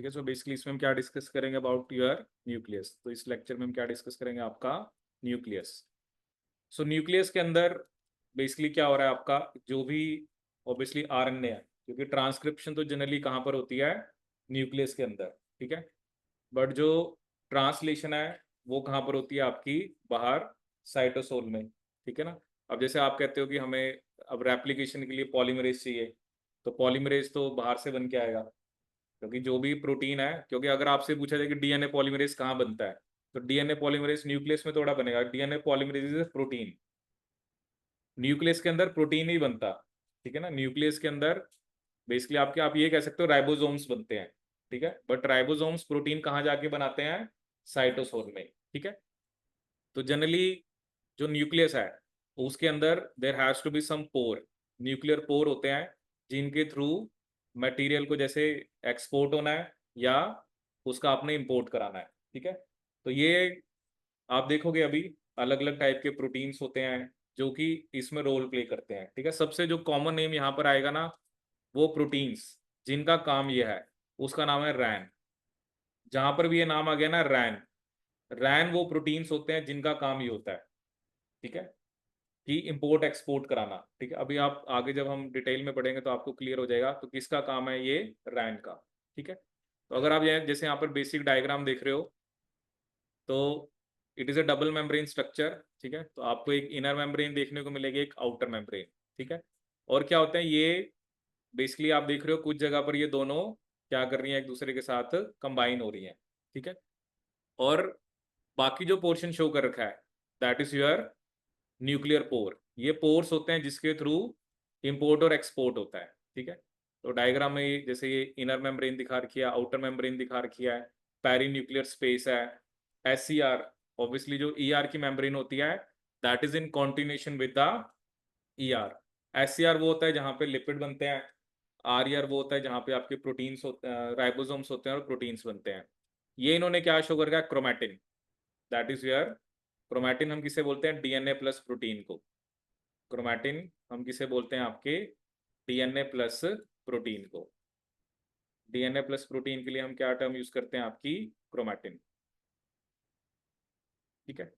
ठीक है। So basically इसमें हम क्या डिस्कस करेंगे अबाउट योर न्यूक्लियस। तो इस लेक्चर में हम क्या डिस्कस करेंगे, आपका न्यूक्लियस। सो न्यूक्लियस के अंदर बेसिकली क्या हो रहा है आपका, जो भी ऑब्वियसली आरएनए है, क्योंकि ट्रांसक्रिप्शन तो जनरली कहाँ पर होती है, न्यूक्लियस के अंदर, ठीक है। बट जो ट्रांसलेशन है वो कहाँ पर होती है आपकी, बाहर साइटोसोल में, ठीक है ना। अब जैसे आप कहते हो कि हमें अब रेप्लिकेशन के लिए पॉलीमरेज चाहिए, तो पॉलीमरेज तो बाहर से बन के आएगा, क्योंकि जो भी प्रोटीन है, क्योंकि अगर आपसे पूछा जाए कि डीएनए पॉलीमरेज कहाँ बनता है, तो डीएनए पॉलीमरेज न्यूक्लियस में थोड़ा बनेगा। DNA polymerase is protein, nucleus के अंदर प्रोटीन ही बनता, ठीक है ना। न्यूक्लियस के अंदर बेसिकली आपके आप ये कह सकते हो राइबोसोम्स बनते हैं, ठीक है। बट राइबोसोम्स प्रोटीन कहाँ जाके बनाते हैं, साइटोसोल में, ठीक है। तो जनरली जो न्यूक्लियस है उसके अंदर there has to be some pore, nuclear pore होते हैं, जिनके थ्रू मटेरियल को जैसे एक्सपोर्ट होना है या उसका आपने इंपोर्ट कराना है, ठीक है। तो ये आप देखोगे अभी अलग अलग टाइप के प्रोटीन्स होते हैं जो कि इसमें रोल प्ले करते हैं, ठीक है। सबसे जो कॉमन नेम यहाँ पर आएगा ना, वो प्रोटीन्स जिनका काम ये है, उसका नाम है रैन। जहां पर भी ये नाम आ गया ना, रैन, रैन वो प्रोटीन्स होते हैं जिनका काम ये होता है, ठीक है, कि इंपोर्ट एक्सपोर्ट कराना, ठीक है। अभी आप आगे जब हम डिटेल में पढ़ेंगे तो आपको क्लियर हो जाएगा तो किसका काम है ये, रैन का, ठीक है। तो अगर आप ये जैसे यहाँ पर बेसिक डायग्राम देख रहे हो, तो it is a double membrane structure, ठीक है। तो आपको एक इनर मेम्ब्रेन देखने को मिलेगी, एक आउटर मेम्ब्रेन, ठीक है। और क्या होता है ये, बेसिकली आप देख रहे हो कुछ जगह पर ये दोनों क्या कर रही हैं, एक दूसरे के साथ कंबाइन हो रही हैं, ठीक है। और बाकी जो पोर्शन शो कर रखा है, that is your nuclear pore. ये पोर्स होते हैं जिसके थ्रू इंपोर्ट और एक्सपोर्ट होता है, ठीक है। तो डायग्राम में जैसे ये इनर मेम्ब्रेन दिखा रखी है, आउटर मेम्ब्रेन दिखा रखी है, पेरी न्यूक्लियर स्पेस है, एससीआर, ऑब्वियसली जो ईआर की मेम्ब्रेन होती है that is in continuation with the ER. SCR वो होता है जहाँ पे लिपिड बनते हैं, आरईआर वो होता है जहाँ पे आपके प्रोटीन्स होते हैं, राइबोसोम्स होते हैं और प्रोटीन्स बनते हैं। ये इन्होंने क्या शो कर रखा है, chromatin, that is your chromatin. हम किसे बोलते हैं, डीएनए प्लस प्रोटीन को। क्रोमैटिन हम किसे बोलते हैं, आपके डीएनए प्लस प्रोटीन को। डीएनए प्लस प्रोटीन के लिए हम क्या टर्म यूज करते हैं, आपकी क्रोमैटिन, ठीक है।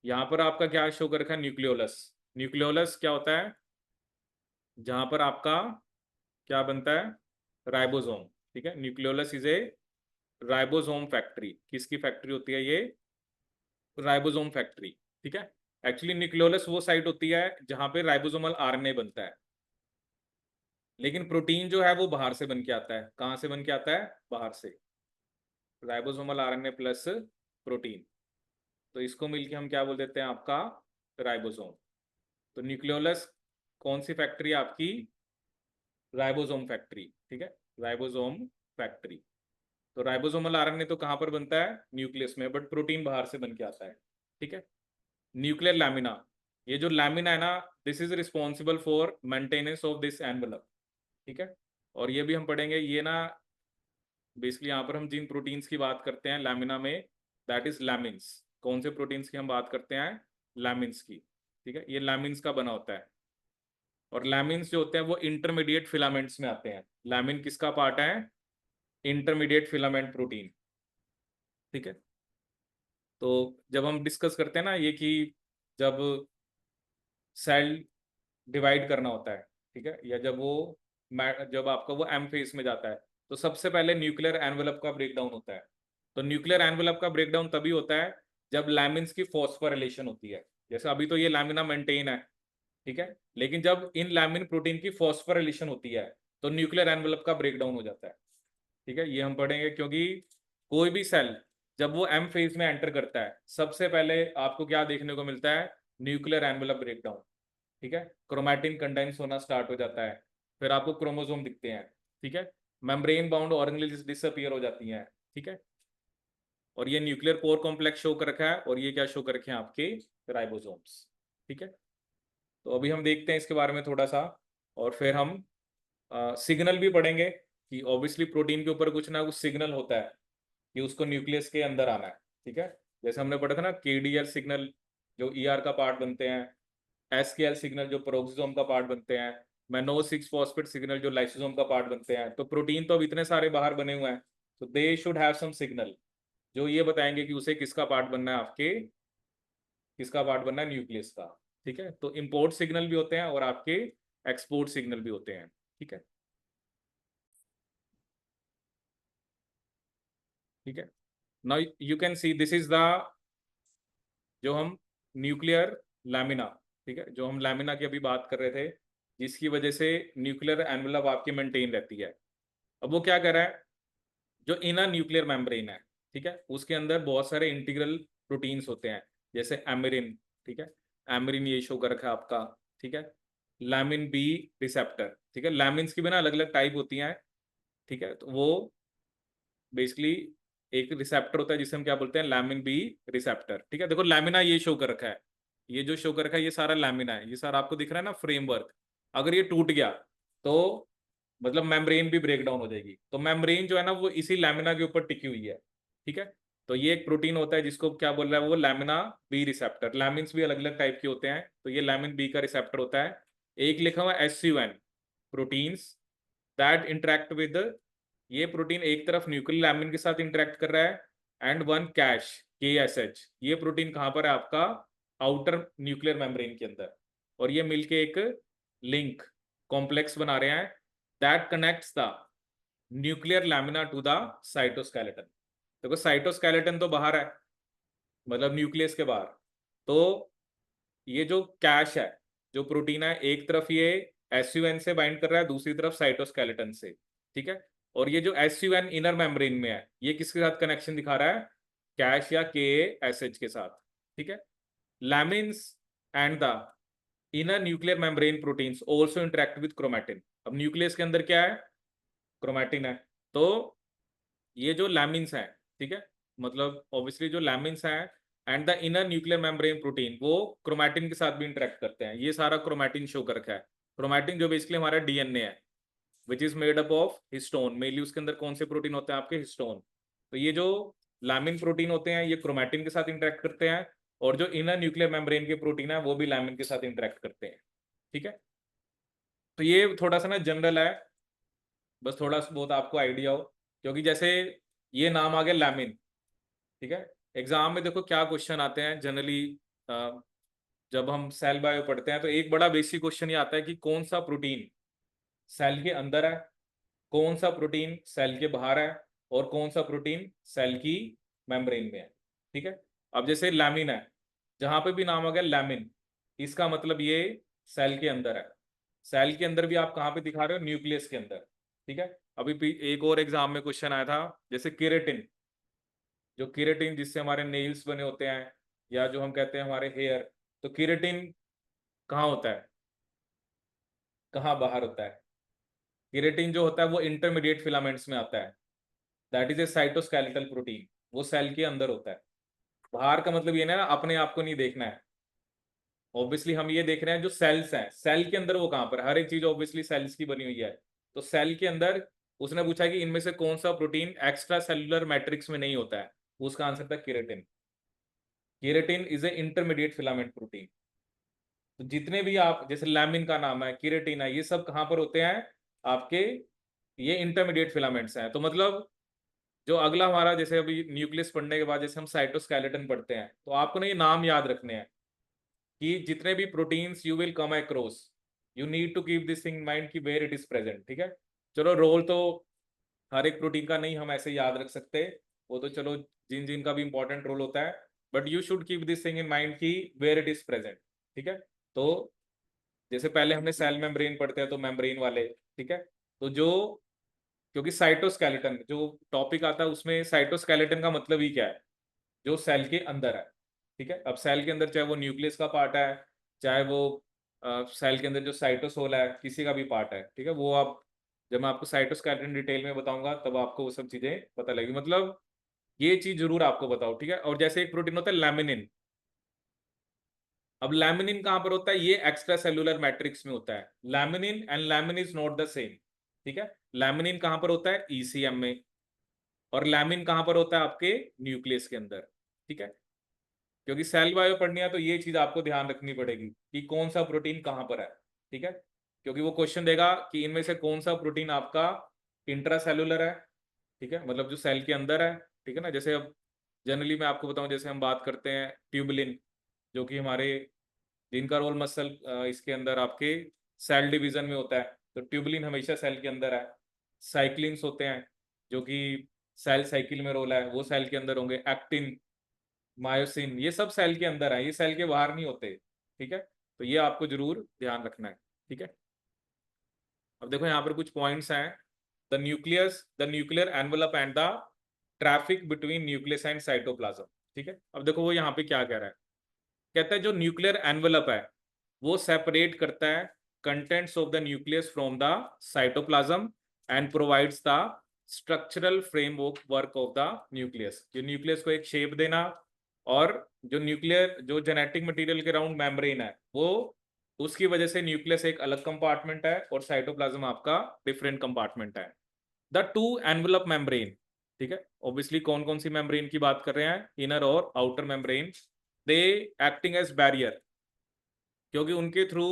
यहाँ पर आपका क्या शो कर रखा है, न्यूक्लियोलस। न्यूक्लियोलस क्या होता है, जहां पर आपका क्या बनता है, राइबोसोम, ठीक है। Nucleolus is a ribosome factory. किसकी फैक्ट्री होती है ये, राइबोसोम फैक्ट्री, ठीक है। एक्चुअली न्यूक्लियोलस वो साइट होती है जहां पे राइबोसोमल आरएनए बनता है, लेकिन प्रोटीन जो है वो बाहर से बन के आता है। कहाँ से बन के आता है, बाहर से, राइबोसोमल आरएनए प्लस प्रोटीन। तो इसको मिलके हम क्या बोल देते हैं, आपका राइबोसोम। तो न्यूक्लियोलस कौन सी फैक्ट्री है आपकी, राइबोसोम फैक्ट्री, ठीक है, राइबोसोम फैक्ट्री। तो राइबोसोमल आरएनए तो कहाँ पर बनता है, न्यूक्लियस में, बट प्रोटीन बाहर से बन के आता है, ठीक है। न्यूक्लियर लैमिना, ये जो लैमिना है ना, this is responsible for maintenance of this envelope, ठीक है। और ये भी हम पढ़ेंगे ये ना, बेसिकली यहाँ पर हम जिन प्रोटीन्स की बात करते हैं लैमिना में, दैट इज लैमिन्स। कौन से प्रोटीन्स की हम बात करते हैं, लैमिन्स की, ठीक है। ये लैमिन्स का बना होता है, और लैमिन्स जो होते हैं वो इंटरमीडिएट फिलामेंट्स में आते हैं। लैमिन किसका पार्ट है, इंटरमीडिएट फिलामेंट प्रोटीन, ठीक है। तो जब हम डिस्कस करते हैं ना ये कि जब सेल डिवाइड करना होता है, ठीक है, या जब वो जब आपका वो एम फेज में जाता है, तो सबसे पहले न्यूक्लियर एनवेलप का ब्रेकडाउन होता है। तो न्यूक्लियर एनवेलप का ब्रेकडाउन तभी होता है जब लैमिन्स की फॉस्फोराइलेशन होती है। जैसे अभी तो ये लैमिना मेंटेन है, ठीक है, लेकिन जब इन लैमिन प्रोटीन की फॉस्फोराइलेशन होती है तो न्यूक्लियर एनवेलप का ब्रेकडाउन हो जाता है, ठीक है। ये हम पढ़ेंगे, क्योंकि कोई भी सेल जब वो एम फेज में एंटर करता है, सबसे पहले आपको क्या देखने को मिलता है, न्यूक्लियर एनवेलप ब्रेकडाउन, ठीक है। क्रोमैटिन कंडेंस होना स्टार्ट हो जाता है, फिर आपको क्रोमोसोम दिखते हैं, ठीक है। मेम्ब्रेन बाउंड ऑर्गेनेल्स डिसअपीयर हो जाती हैं, ठीक है। और ये न्यूक्लियर पोर कॉम्प्लेक्स शो कर रखा है, और ये क्या शो कर रखे हैं, आपके राइबोसोम्स, ठीक है। तो अभी हम देखते हैं इसके बारे में थोड़ा सा, और फिर हम सिग्नल भी पढ़ेंगे कि ऑब्वियसली प्रोटीन के ऊपर कुछ ना कुछ सिग्नल होता है कि उसको न्यूक्लियस के अंदर आना है, ठीक है। जैसे हमने पढ़ा था ना, केडीएल सिग्नल जो ईआर का पार्ट बनते हैं, एसकेएल सिग्नल जो प्रोक्सोम का पार्ट बनते हैं, मैनो 6 फॉस्फेट सिग्नल जो लाइसोसोम का पार्ट बनते हैं। तो प्रोटीन तो अब इतने सारे बाहर बने हुए हैं, तो they should have some signal जो ये बताएंगे कि उसे किसका पार्ट बनना है, आपके किसका पार्ट बनना है, न्यूक्लियस का। ठीक है, तो इंपोर्ट सिग्नल भी होते हैं और आपके एक्सपोर्ट सिग्नल भी होते हैं। ठीक है, ठीक है। Now you can see this is the जो हम न्यूक्लियर लैमिना, ठीक है, जो हम लैमिना की अभी बात कर रहे थे, जिसकी वजह से न्यूक्लियर एनवेलप आपकी मेंटेन रहती है। अब वो क्या कर रहा है, जो इनर न्यूक्लियर मेम्ब्रेन है, ठीक है, उसके अंदर बहुत सारे इंटीग्रल प्रोटीन्स होते हैं, जैसे एमिरिन। ठीक है, एमिरिन ये शो कर रखा है आपका। ठीक है, लैमिन बी रिसेप्टर। ठीक है, लैमिन्स की भी ना अलग अलग टाइप होती हैं। ठीक है, तो वो बेसिकली एक रिसेप्टर होता है जिसे हम क्या बोलते हैं, लैमिन बी रिसेप्टर। ठीक है, देखो लैमिना ये शो कर रखा है, ये जो शो कर रखा है ये सारा लैमिना है, ये सारा आपको दिख रहा है ना फ्रेमवर्क। अगर ये टूट गया तो मतलब मेम्ब्रेन भी ब्रेक डाउन हो जाएगी। तो मेम्ब्रेन जो है ना वो इसी लैमिना के ऊपर टिकी हुई है। ठीक है, तो ये एक प्रोटीन होता है जिसको क्या बोल रहा है वो, लैमिना बी रिसेप्टर। लैमिन्स भी अलग अलग टाइप के होते हैं, तो ये लैमिन बी का रिसेप्टर होता है। एक लिखा हुआ SUN, proteins that interact with, ये प्रोटीन एक तरफ न्यूक्लियर लैमिन के साथ इंटरेक्ट कर रहा है, एंड वन कैश KSH, ये प्रोटीन कहां पर है आपका, आउटर न्यूक्लियर मेम्ब्रेन के अंदर। और ये मिलके एक लिंक कॉम्प्लेक्स बना रहे हैं that connects the nuclear lamina to the cytoskeleton. देखो साइटोस्केलेटन तो बाहर है, मतलब न्यूक्लियस के बाहर। तो ये जो कैश है, जो प्रोटीन है, एक तरफ ये SUN से बाइंड कर रहा है, दूसरी तरफ साइटोस्केलेटन से। ठीक है, और ये जो SUN इनर मेम्ब्रेन में है, ये किसके साथ कनेक्शन दिखा रहा है, कैश या KSH के साथ। ठीक है, lamins and the inner nuclear membrane proteins also interact with chromatin. अब न्यूक्लियस के अंदर क्या है, क्रोमेटिन है। तो ये जो लैमिन्स हैं, ठीक है, मतलब ऑब्वियसली जो लैमिन्स हैं and the inner nuclear membrane protein, वो क्रोमेटिन के साथ भी इंटरेक्ट करते हैं। ये सारा क्रोमेटिन शो कर रखा है। क्रोमेटिन जो बेसिकली हमारा DNA है, which is made up of histone. Mainly उसके अंदर कौन से प्रोटीन होते हैं आपके, हिस्टोन। तो ये जो लैमिन प्रोटीन होते हैं ये क्रोमेटिन के साथ इंटरेक्ट करते हैं, और जो इनर न्यूक्लियर मेम्ब्रेन के प्रोटीन है वो भी लैमिन के साथ इंटरेक्ट करते हैं। ठीक है, तो ये थोड़ा सा ना जनरल है, बस थोड़ा सा बहुत आपको आइडिया हो, क्योंकि जैसे ये नाम आ गया लैमिन। ठीक है, एग्जाम में देखो क्या क्वेश्चन आते हैं जनरली, जब हम सेल बायो पढ़ते हैं तो एक बड़ा बेसिक क्वेश्चन ये आता है कि कौन सा प्रोटीन सेल के अंदर है, कौन सा प्रोटीन सेल के बाहर है, और कौन सा प्रोटीन सेल की मेम्ब्रेन में है। ठीक है, अब जैसे लैमिन है, जहां पे भी नाम आ गया लैमिन, इसका मतलब ये सेल के अंदर है। सेल के अंदर भी आप कहाँ पे दिखा रहे हो, न्यूक्लियस के अंदर। ठीक है, अभी एक और एग्जाम में क्वेश्चन आया था, जैसे केरेटिन, जो केरेटिन जिससे हमारे नेल्स बने होते हैं, या जो हम कहते हैं हमारे हेयर, तो केरेटिन कहाँ होता है, कहाँ बाहर होता है। केरेटिन जो होता है वो इंटरमीडिएट फिलामेंट्स में आता है, that is a cytoskeletal protein, वो सेल के अंदर होता है। बाहर का मतलब ये ना अपने आप को नहीं देखना है, ऑब्वियसली हम ये देख रहे हैं जो सेल्स हैं, सेल के अंदर वो कहाँ पर, हर एक चीज ऑब्वियसली सेल्स की बनी हुई है। तो सेल के अंदर उसने पूछा कि इनमें से कौन सा प्रोटीन एक्स्ट्रा सेलुलर मैट्रिक्स में नहीं होता है, उसका आंसर था keratin. Keratin is A intermediate filament protein. तो जितने भी आप, जैसे लैमिन का नाम है, केरेटिन है, ये सब कहाँ पर होते हैं आपके, ये इंटरमीडिएट फिलामेंट्स हैं। तो मतलब जो अगला हमारा, जैसे अभी न्यूक्लियस पढ़ने के बाद जैसे हम साइटोस्केलेटन पढ़ते हैं, तो आपको ना ये नाम याद रखने हैं कि जितने भी proteins you will come across, you need to keep this thing mind की वेयर इट इज प्रेजेंट। ठीक है, चलो रोल तो हर एक प्रोटीन का नहीं हम ऐसे याद रख सकते, वो तो चलो जिन जिन का भी इंपॉर्टेंट रोल होता है, but you should keep this thing in mind की वेयर इट इज प्रेजेंट। ठीक है, तो जैसे पहले हमने सेल मेम्ब्रेन पढ़ते हैं तो मेम्ब्रेन वाले। ठीक है, तो जो, क्योंकि साइटोस्केलेटन जो टॉपिक आता है उसमें साइटोस्केलेटन का मतलब ही क्या है, जो सेल के अंदर है। ठीक है, अब सेल के अंदर चाहे वो न्यूक्लियस का पार्ट है, चाहे वो सेल के अंदर जो साइटोसोल है किसी का भी पार्ट है। ठीक है, वो आप, जब मैं आपको साइटोस्केलेटन डिटेल में बताऊंगा तब आपको वो सब चीजें पता लगेगी। मतलब ये चीज जरूर आपको बताओ। ठीक है, और जैसे एक प्रोटीन होता है लैमिनिन, अब लैमिनिन कहां पर होता है, ये एक्स्ट्रा सेलुलर मैट्रिक्स में होता है। Laminin and lamin is not the same. ठीक है, लैमिनिन कहां पर होता है, ECM में, और लैमिन कहां पर होता है आपके न्यूक्लियस के अंदर। ठीक है, क्योंकि सेल बायो पढ़नी है तो ये चीज आपको ध्यान रखनी पड़ेगी कि कौन सा प्रोटीन कहां पर है। ठीक है, क्योंकि वो क्वेश्चन देगा कि इनमें से कौन सा प्रोटीन आपका इंट्रासेलुलर है, ठीक है, मतलब जो सेल के अंदर है, ठीक है ना। जैसे अब जनरली मैं आपको बताऊं, जैसे हम बात करते हैं ट्यूबलिन, जो कि हमारे जिनका रोल मसल इसके अंदर आपके सेल डिवीजन में होता है, तो ट्यूबलिन हमेशा सेल के अंदर है। साइक्लिन्स होते हैं जो कि सेल साइकिल में रोल है, वो सेल के अंदर होंगे। एक्टिन, मायोसिन, ये सब सेल के अंदर है, ये सेल के बाहर नहीं होते, ठीक है। तो ये आपको जरूर ध्यान रखना है, ठीक है। अब देखो यहाँ पर कुछ पॉइंट्स हैं। The nuclear envelope and the traffic between nucleus and cytoplasm, ठीक है। अब देखो वो यहाँ पे क्या कह रहा है, कहता है जो न्यूक्लियर एनवलप है वो सेपरेट करता है contents of the nucleus from the cytoplasm and provides the structural framework of the nucleus. जो न्यूक्लियस को एक शेप देना, और जो न्यूक्लियर जो जेनेटिक मटेरियल के राउंड मेम्ब्रेन है, वो उसकी वजह से न्यूक्लियस एक अलग कंपार्टमेंट है और साइटोप्लाज्म आपका डिफरेंट कंपार्टमेंट है। द टू एनवलप मेम्ब्रेन, ठीक है, ऑब्वियसली कौन कौन सी मेम्ब्रेन की बात कर रहे हैं, इनर और outer membrane. They acting as barrier, क्योंकि उनके through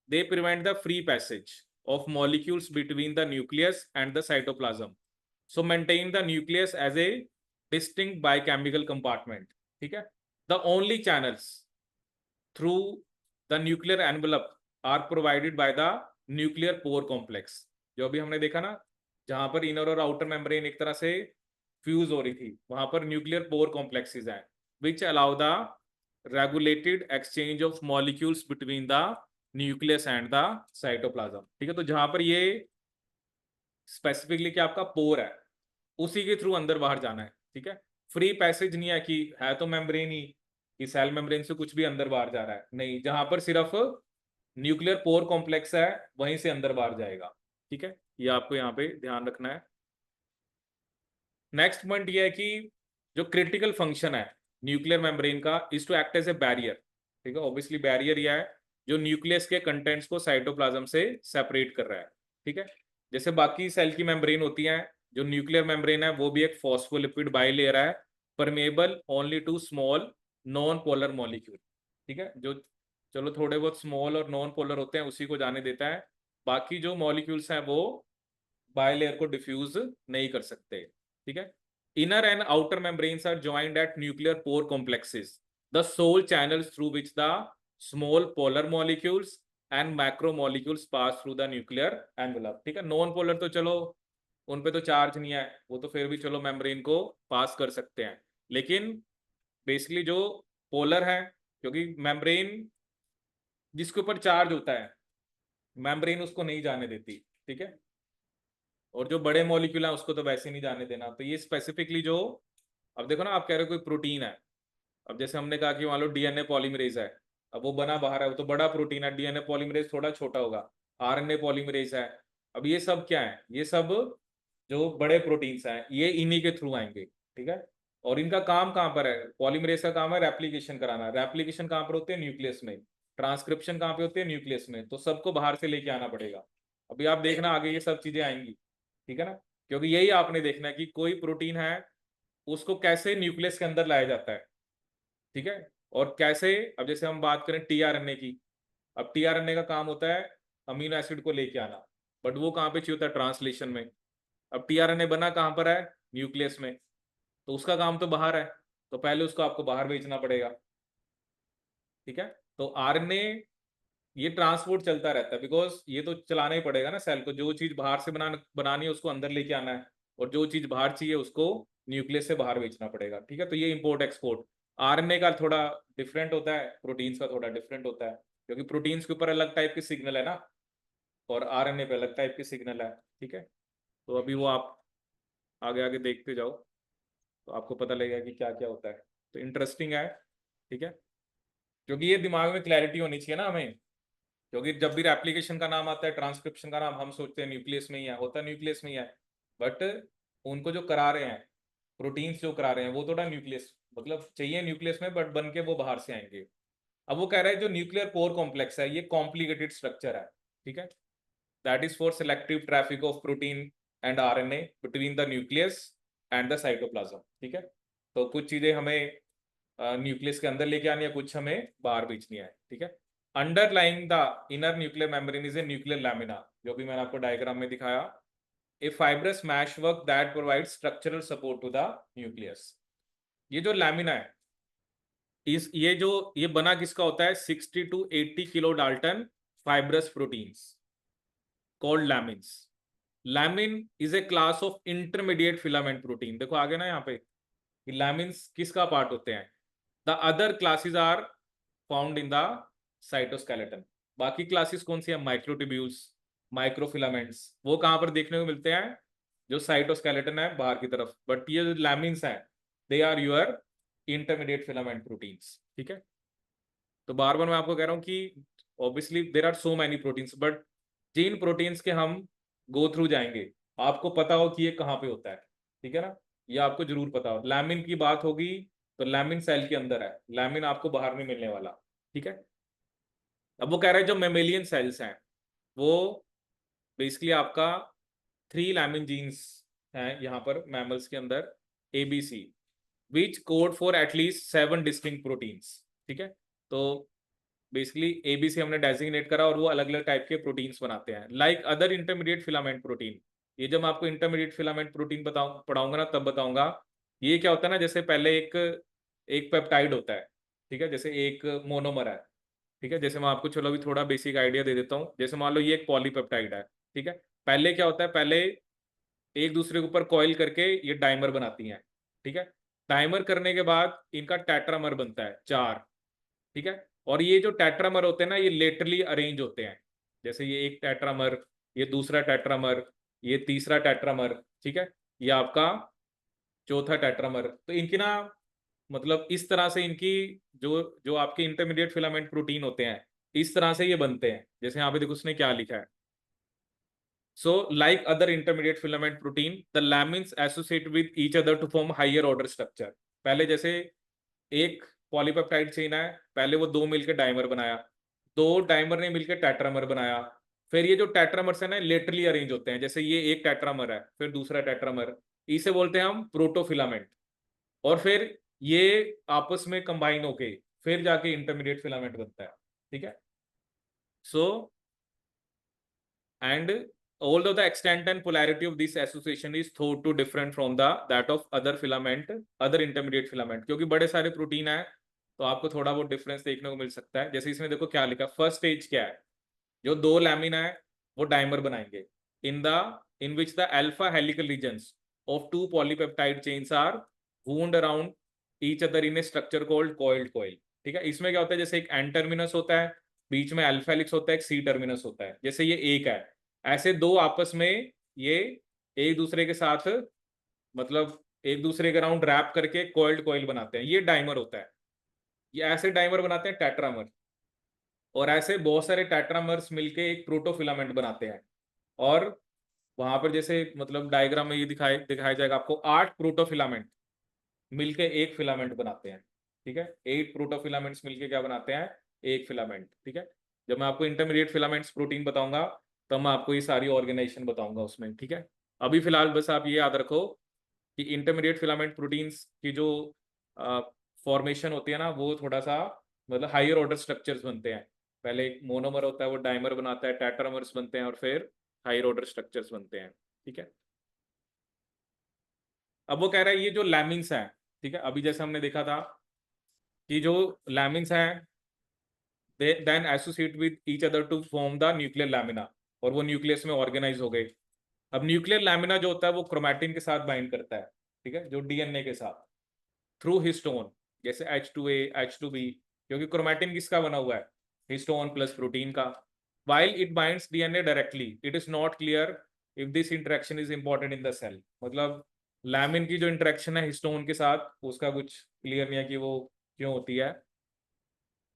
they prevent the free passage of molecules between the nucleus and the cytoplasm, so maintain the nucleus as a distinct biochemical compartment, ठीक है। The only channels through the nuclear envelope are provided by the nuclear pore complex. जो अभी हमने देखा ना, जहां पर inner और आउटर मेम्ब्रेन एक तरह से फ्यूज हो रही थी, वहां पर न्यूक्लियर पोर कॉम्प्लेक्सेस हैं which allow the regulated exchange of molecules between the nucleus and the cytoplasm, ठीक है। तो जहां पर ये स्पेसिफिकली क्या आपका पोर है, उसी के थ्रू अंदर बाहर जाना है, ठीक है। फ्री पैसेज नहीं है कि है तो मेम्ब्रेन ही, कि सेल मेम्ब्रेन से कुछ भी अंदर बाहर जा रहा है, नहीं, जहां पर सिर्फ न्यूक्लियर पोर कॉम्प्लेक्स है वहीं से अंदर बाहर जाएगा, ठीक है। ये आपको यहाँ पे ध्यान रखना है। नेक्स्ट पॉइंट ये है कि जो क्रिटिकल फंक्शन है न्यूक्लियर मेम्ब्रेन का is to act as a barrier, ठीक है। ऑब्वियसली बैरियर यह है जो न्यूक्लियस के कंटेंट्स को साइटोप्लाज्म से सेपरेट कर रहा है, ठीक है। जैसे बाकी सेल की मेम्ब्रेन होती है, जो न्यूक्लियर मेम्ब्रेन है वो भी एक फॉस्फोलिपिड बाइलेयर है, permeable only to small non polar molecule, ठीक है। जो चलो थोड़े बहुत स्मॉल और नॉन पोलर होते हैं उसी को जाने देता है, बाकी जो मॉलिक्यूल्स हैं वो बायलेयर को डिफ्यूज नहीं कर सकते, ठीक है। Inner and outer membranes are joined at nuclear pore complexes, the sole channels through which the small polar molecules and macro molecules pass through the nuclear envelope, ठीक है। नॉन पोलर तो चलो उन पे तो चार्ज नहीं है, वो तो फिर भी चलो मेम्ब्रेन को पास कर सकते हैं, लेकिन बेसिकली जो पोलर है, क्योंकि मेम्ब्रेन जिसके ऊपर चार्ज होता है मेम्ब्रेन उसको नहीं जाने देती, ठीक है। और जो बड़े मॉलिक्यूल है उसको तो वैसे नहीं जाने देना। तो ये स्पेसिफिकली जो, अब देखो ना, आप कह रहे हो कोई प्रोटीन है, अब जैसे हमने कहा कि मान लो डीएनए पॉलीमरेज है, अब वो बना बाहर है, वो तो बड़ा प्रोटीन है, डीएनए पॉलीमरेज थोड़ा छोटा होगा। आरएनए पॉलीमरेज है, अब ये सब क्या है, ये सब जो बड़े प्रोटीन्स हैं ये इन्हीं के थ्रू आएंगे, ठीक है। और इनका काम कहाँ पर है, पॉलीमरेज का काम है रेप्लिकेशन कराना। रेप्लिकेशन कहाँ पर होते हैं, न्यूक्लियस में। ट्रांसक्रिप्शन कहाँ पे होते हैं, न्यूक्लियस में। तो सबको बाहर से लेके आना पड़ेगा। अभी आप देखना आगे ये सब चीजें आएंगी, ठीक है ना। क्योंकि यही आपने देखना है कि कोई प्रोटीन है उसको कैसे न्यूक्लियस के अंदर लाया जाता है, ठीक है। और कैसे, अब जैसे हम बात करें टीआरएनए की, अब टीआरएनए का काम होता है अमीनो एसिड को लेके आना, बट वो कहाँ पे चाहिए होता है, ट्रांसलेशन में। अब टीआरएनए बना कहाँ पर है, न्यूक्लियस में, तो उसका काम तो बाहर है, तो पहले उसको आपको बाहर भेजना पड़ेगा, ठीक है। तो आरएनए ये ट्रांसपोर्ट चलता रहता है, बिकॉज ये तो चलाना ही पड़ेगा ना सेल को, जो चीज बाहर से बनानी है उसको अंदर लेके आना है, और जो चीज बाहर चाहिए उसको न्यूक्लियस से बाहर बेचना पड़ेगा, ठीक है। तो ये इंपोर्ट एक्सपोर्ट आरएनए का थोड़ा डिफरेंट होता है, प्रोटीन्स का थोड़ा डिफरेंट होता है, क्योंकि प्रोटीन्स के ऊपर अलग टाइप के सिग्नल है ना, और आरएनए पे अलग टाइप के सिग्नल है, ठीक है। तो अभी वो आप आगे आगे देखते जाओ तो आपको पता लगेगा कि क्या क्या होता है। तो इंटरेस्टिंग है, ठीक है, क्योंकि ये दिमाग में क्लैरिटी होनी चाहिए ना हमें। क्योंकि जब भी एप्लीकेशन का नाम आता है, ट्रांसक्रिप्शन का नाम, हम सोचते हैं न्यूक्लियस में ही है, होता न्यूक्लियस में ही है, बट उनको जो करा रहे हैं, प्रोटीन्स जो करा रहे हैं, वो थोड़ा न्यूक्लियस मतलब चाहिए न्यूक्लियस में, बट बन के वो बाहर से आएंगे। अब वो कह रहा है जो न्यूक्लियर पोर कॉम्प्लेक्स है ये कॉम्प्लिकेटेड स्ट्रक्चर है, ठीक है। That is for selective traffic of protein and RNA between the nucleus and the cytoplasm, ठीक है। तो कुछ चीजें हमें न्यूक्लियस के अंदर लेके आनी है, कुछ हमें बाहर भेजनी है, ठीक है। Underlying the inner nuclear membrane is a nuclear lamina, जो भी मैंने आपको डायग्राम में दिखाया, a fibrous meshwork that provide structural support to the nucleus. ये जो लैमिना है, ये बना किसका होता है? 60 to 80 kilo Dalton fibrous proteins called lamins. Lamin is a class of intermediate filament protein. देखो आगे ना यहाँ पे कि लैमिन्स किसका पार्ट होते हैं? The other classes are found in the cytoskeleton. बाकी क्लासेस कौन सी है? माइक्रोट्यूब्यूल्स, माइक्रोफिलामेंट्स, वो कहां पर देखने को मिलते हैं? जो साइटोस्केलेटन है बाहर की तरफ। बट ये जो लैमिन्स हैं, they are your intermediate filament proteins. ठीक है, तो बार बार मैं आपको कह रहा हूं कि obviously there are so many proteins, but जिन प्रोटीन्स के हम गो थ्रू जाएंगे, आपको पता हो कि ये कहाँ पे होता है। ठीक है ना, ये आपको जरूर पता हो। लैमिन की बात होगी तो लैमिन सेल के अंदर है, लैमिन आपको बाहर नहीं मिलने वाला। ठीक है, अब वो कह रहे हैं जो मेमेलियन सेल्स हैं वो बेसिकली आपका 3 लैमिन जीन्स हैं यहाँ पर मैमल्स के अंदर, ABC, which code for at least 7 distinct proteins. ठीक है, तो बेसिकली ABC हमने डेजिग्नेट करा और वो अलग अलग टाइप के प्रोटीन्स बनाते हैं, like other intermediate filament protein. ये जब मैं आपको इंटरमीडिएट फिलामेंट प्रोटीन पढ़ाऊंगा ना, तब बताऊंगा ये क्या होता है ना। जैसे पहले एक एक पेप्टाइड होता है, ठीक है, जैसे एक मोनोमर है। ठीक है, जैसे मैं आपको चलो अभी थोड़ा बेसिक आइडिया दे देता हूँ। जैसे मान लो ये एक पॉलीपेप्टाइड है। ठीक है, पहले क्या होता है? पहले एक दूसरे के ऊपर कॉइल करके ये डाइमर बनाती हैं। ठीक है, डाइमर करने के बाद इनका टेट्रामर बनता है 4। ठीक है, और ये जो टेट्रामर होते हैं ना, ये लेटरली अरेंज होते हैं। जैसे ये एक टेट्रामर, ये दूसरा टेट्रामर, ये तीसरा टेट्रामर। ठीक है, ये आपका चौथा टेट्रामर। तो इनकी ना मतलब इस तरह से इनकी जो जो आपके इंटरमीडिएट फिलामेंट प्रोटीन होते हैं, इस तरह से ये बनते हैं। जैसे यहाँ पे देखो उसने क्या लिखा है। So, like other intermediate filament protein, the lamins associate with each other to form higher order structure. पहले जैसे एक पॉलीपेप्टाइड चेन है, पहले वो 2 मिलकर डाइमर बनाया, 2 डाइमर ने मिलकर टेट्रामर बनाया। फिर ये जो टेट्रामर्स है ना, लेटरली अरेंज होते हैं। जैसे ये एक टेट्रामर है, फिर दूसरा टेट्रामर, इसे बोलते हैं हम प्रोटोफिलामेंट। और फिर ये आपस में कंबाइन होके फिर जाके इंटरमीडिएट फिलामेंट बनता है। ठीक है, सो and although the extent and polarity of this association is thought to different from the that of other intermediate filament, क्योंकि बड़े सारे प्रोटीन है तो आपको थोड़ा बहुत डिफरेंस देखने को मिल सकता है। जैसे इसमें देखो क्या लिखा, फर्स्ट स्टेज क्या है? जो 2 लैमिन है वो डाइमर बनाएंगे in which the alpha helical regions of 2 polypeptide chains are wound around each other in a structure called coiled coil। ठीक है, इसमें क्या होता है? जैसे एक एन टर्मिनस होता है, बीच में अल्फा हेलिक्स होता है, एक सी टर्मिनस होता है। जैसे ये एक है, ऐसे 2 आपस में ये एक दूसरे के साथ मतलब एक दूसरे के अराउंड रैप करके कॉइल्ड कॉइल बनाते हैं, ये डाइमर होता है। ये ऐसे डाइमर बनाते हैं टेट्रामर, और ऐसे बहुत सारे टेट्रामर्स मिलके एक प्रोटोफिलामेंट बनाते हैं। और वहां पर जैसे मतलब डायग्राम में ये दिखाया जाएगा आपको, 8 प्रोटोफिलामेंट मिलके एक फिलामेंट बनाते हैं। ठीक है, 8 प्रोटोफिलामेंट्स मिलके क्या बनाते हैं? एक फिलामेंट। ठीक है, जब मैं आपको इंटरमीडिएट फिलामेंट्स प्रोटीन बताऊंगा तब मैं आपको ये सारी ऑर्गेनाइजेशन बताऊंगा उसमें। ठीक है, अभी फिलहाल बस आप ये याद रखो कि इंटरमीडिएट फिलामेंट प्रोटीन्स की जो फॉर्मेशन होती है ना, वो थोड़ा सा मतलब हायर ऑर्डर स्ट्रक्चर्स बनते हैं। पहले एक मोनोमर होता है, वो डाइमर बनाता है, टेट्रामर्स बनते हैं, और फिर हायर ऑर्डर स्ट्रक्चर्स बनते हैं। ठीक है, अब वो कह रहा है ये जो लैमिन्स हैं, ठीक है, अभी जैसे हमने देखा था कि जो लैमिन्स हैं they then associate with each other to form the nuclear lamina, और वो न्यूक्लियस में ऑर्गेनाइज हो गए। अब न्यूक्लियर लैमिना जो होता है वो क्रोमैटिन के साथ बाइंड करता है। ठीक है, जो DNA के साथ थ्रू हिस्टोन, जैसे H2A H2B, क्योंकि क्रोमैटिन किसका बना हुआ है? हिस्टोन प्लस प्रोटीन का। while it binds DNA directly, it is not clear if this interaction is important in the cell। मतलब लैमिन की जो इंटरेक्शन है हिस्टोन के साथ, उसका कुछ क्लियर नहीं है कि वो क्यों होती है।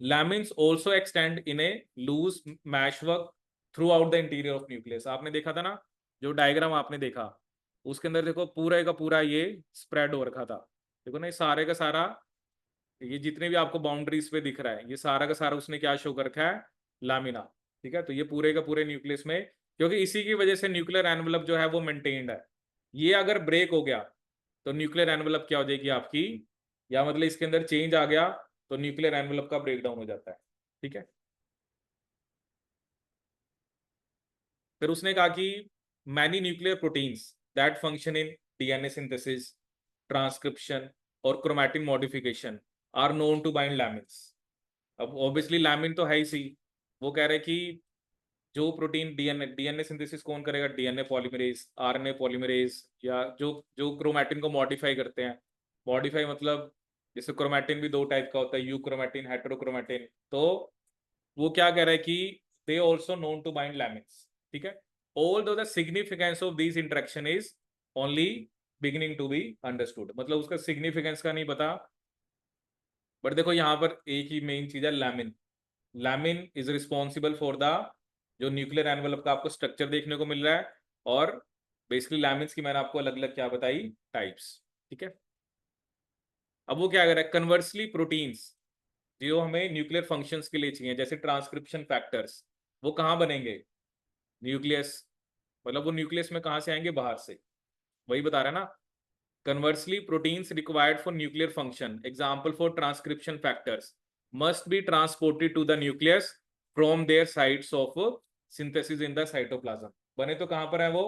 Lamins also extend in a loose meshwork throughout the interior of nucleus। आपने देखा था ना, जो डायग्राम आपने देखा उसके अंदर देखो पूरा का पूरा ये स्प्रेड हो रखा था। देखो ना, ये सारे का सारा, ये जितने भी आपको बाउंड्रीज पे दिख रहा है, ये सारा का सारा उसने क्या शो कर रखा है? लामिना। ठीक है, तो ये पूरे का पूरे न्यूक्लियस में, क्योंकि इसी की वजह से न्यूक्लियर एनवलप जो है वो मेंटेन्ड है। ये अगर ब्रेक हो गया तो न्यूक्लियर एनवलप क्या हो जाएगी आपकी, या मतलब इसके अंदर चेंज आ गया तो न्यूक्लियर एनवलप का ब्रेकडाउन हो जाता है। ठीक है, फिर उसने कहा कि many nuclear proteins that function in DNA synthesis, transcription और chromatin modification are known to bind lamins. अब ऑब्वियसली लैमिन तो है ही सी, वो कह रहे कि जो प्रोटीन डीएनए सिंथेसिस कौन करेगा, डीएनए पॉलीमरेज, आरएनए पॉलीमरेज, या जो जो क्रोमैटिन को मॉडिफाई करते हैं। मॉडिफाई मतलब जैसे क्रोमैटिन भी दो टाइप का होता है, यू क्रोमैटिन, हेटेरोक्रोमैटिन। तो वो क्या कह रहा है कि they also known to bind lamins, ठीक है। Although the significance of this interaction is only beginning to be understood, मतलब उसका सिग्निफिकेंस का नहीं पता। बट देखो यहाँ पर एक ही मेन चीज है, lamin. Lamin is responsible for the जो न्यूक्लियर एनवेलप का आपको स्ट्रक्चर देखने को मिल रहा है, और बेसिकली लैमिन्स की मैंने आपको अलग अलग क्या बताई, टाइप्स, ठीक है। अब वो क्या कर रहा है, कन्वर्सली प्रोटीन्स जो हमें न्यूक्लियर फंक्शंस के लिए चाहिए, जैसे ट्रांसक्रिप्शन फैक्टर्स, वो कहाँ बनेंगे, न्यूक्लियस। मतलब वो न्यूक्लियस में कहाँ से आएंगे, बाहर से। वही बता रहा है ना, conversely proteins required for nuclear function, example for transcription factors, must be transported to the nucleus from their sites of synthesis in the cytoplasm। बने तो कहां पर है वो,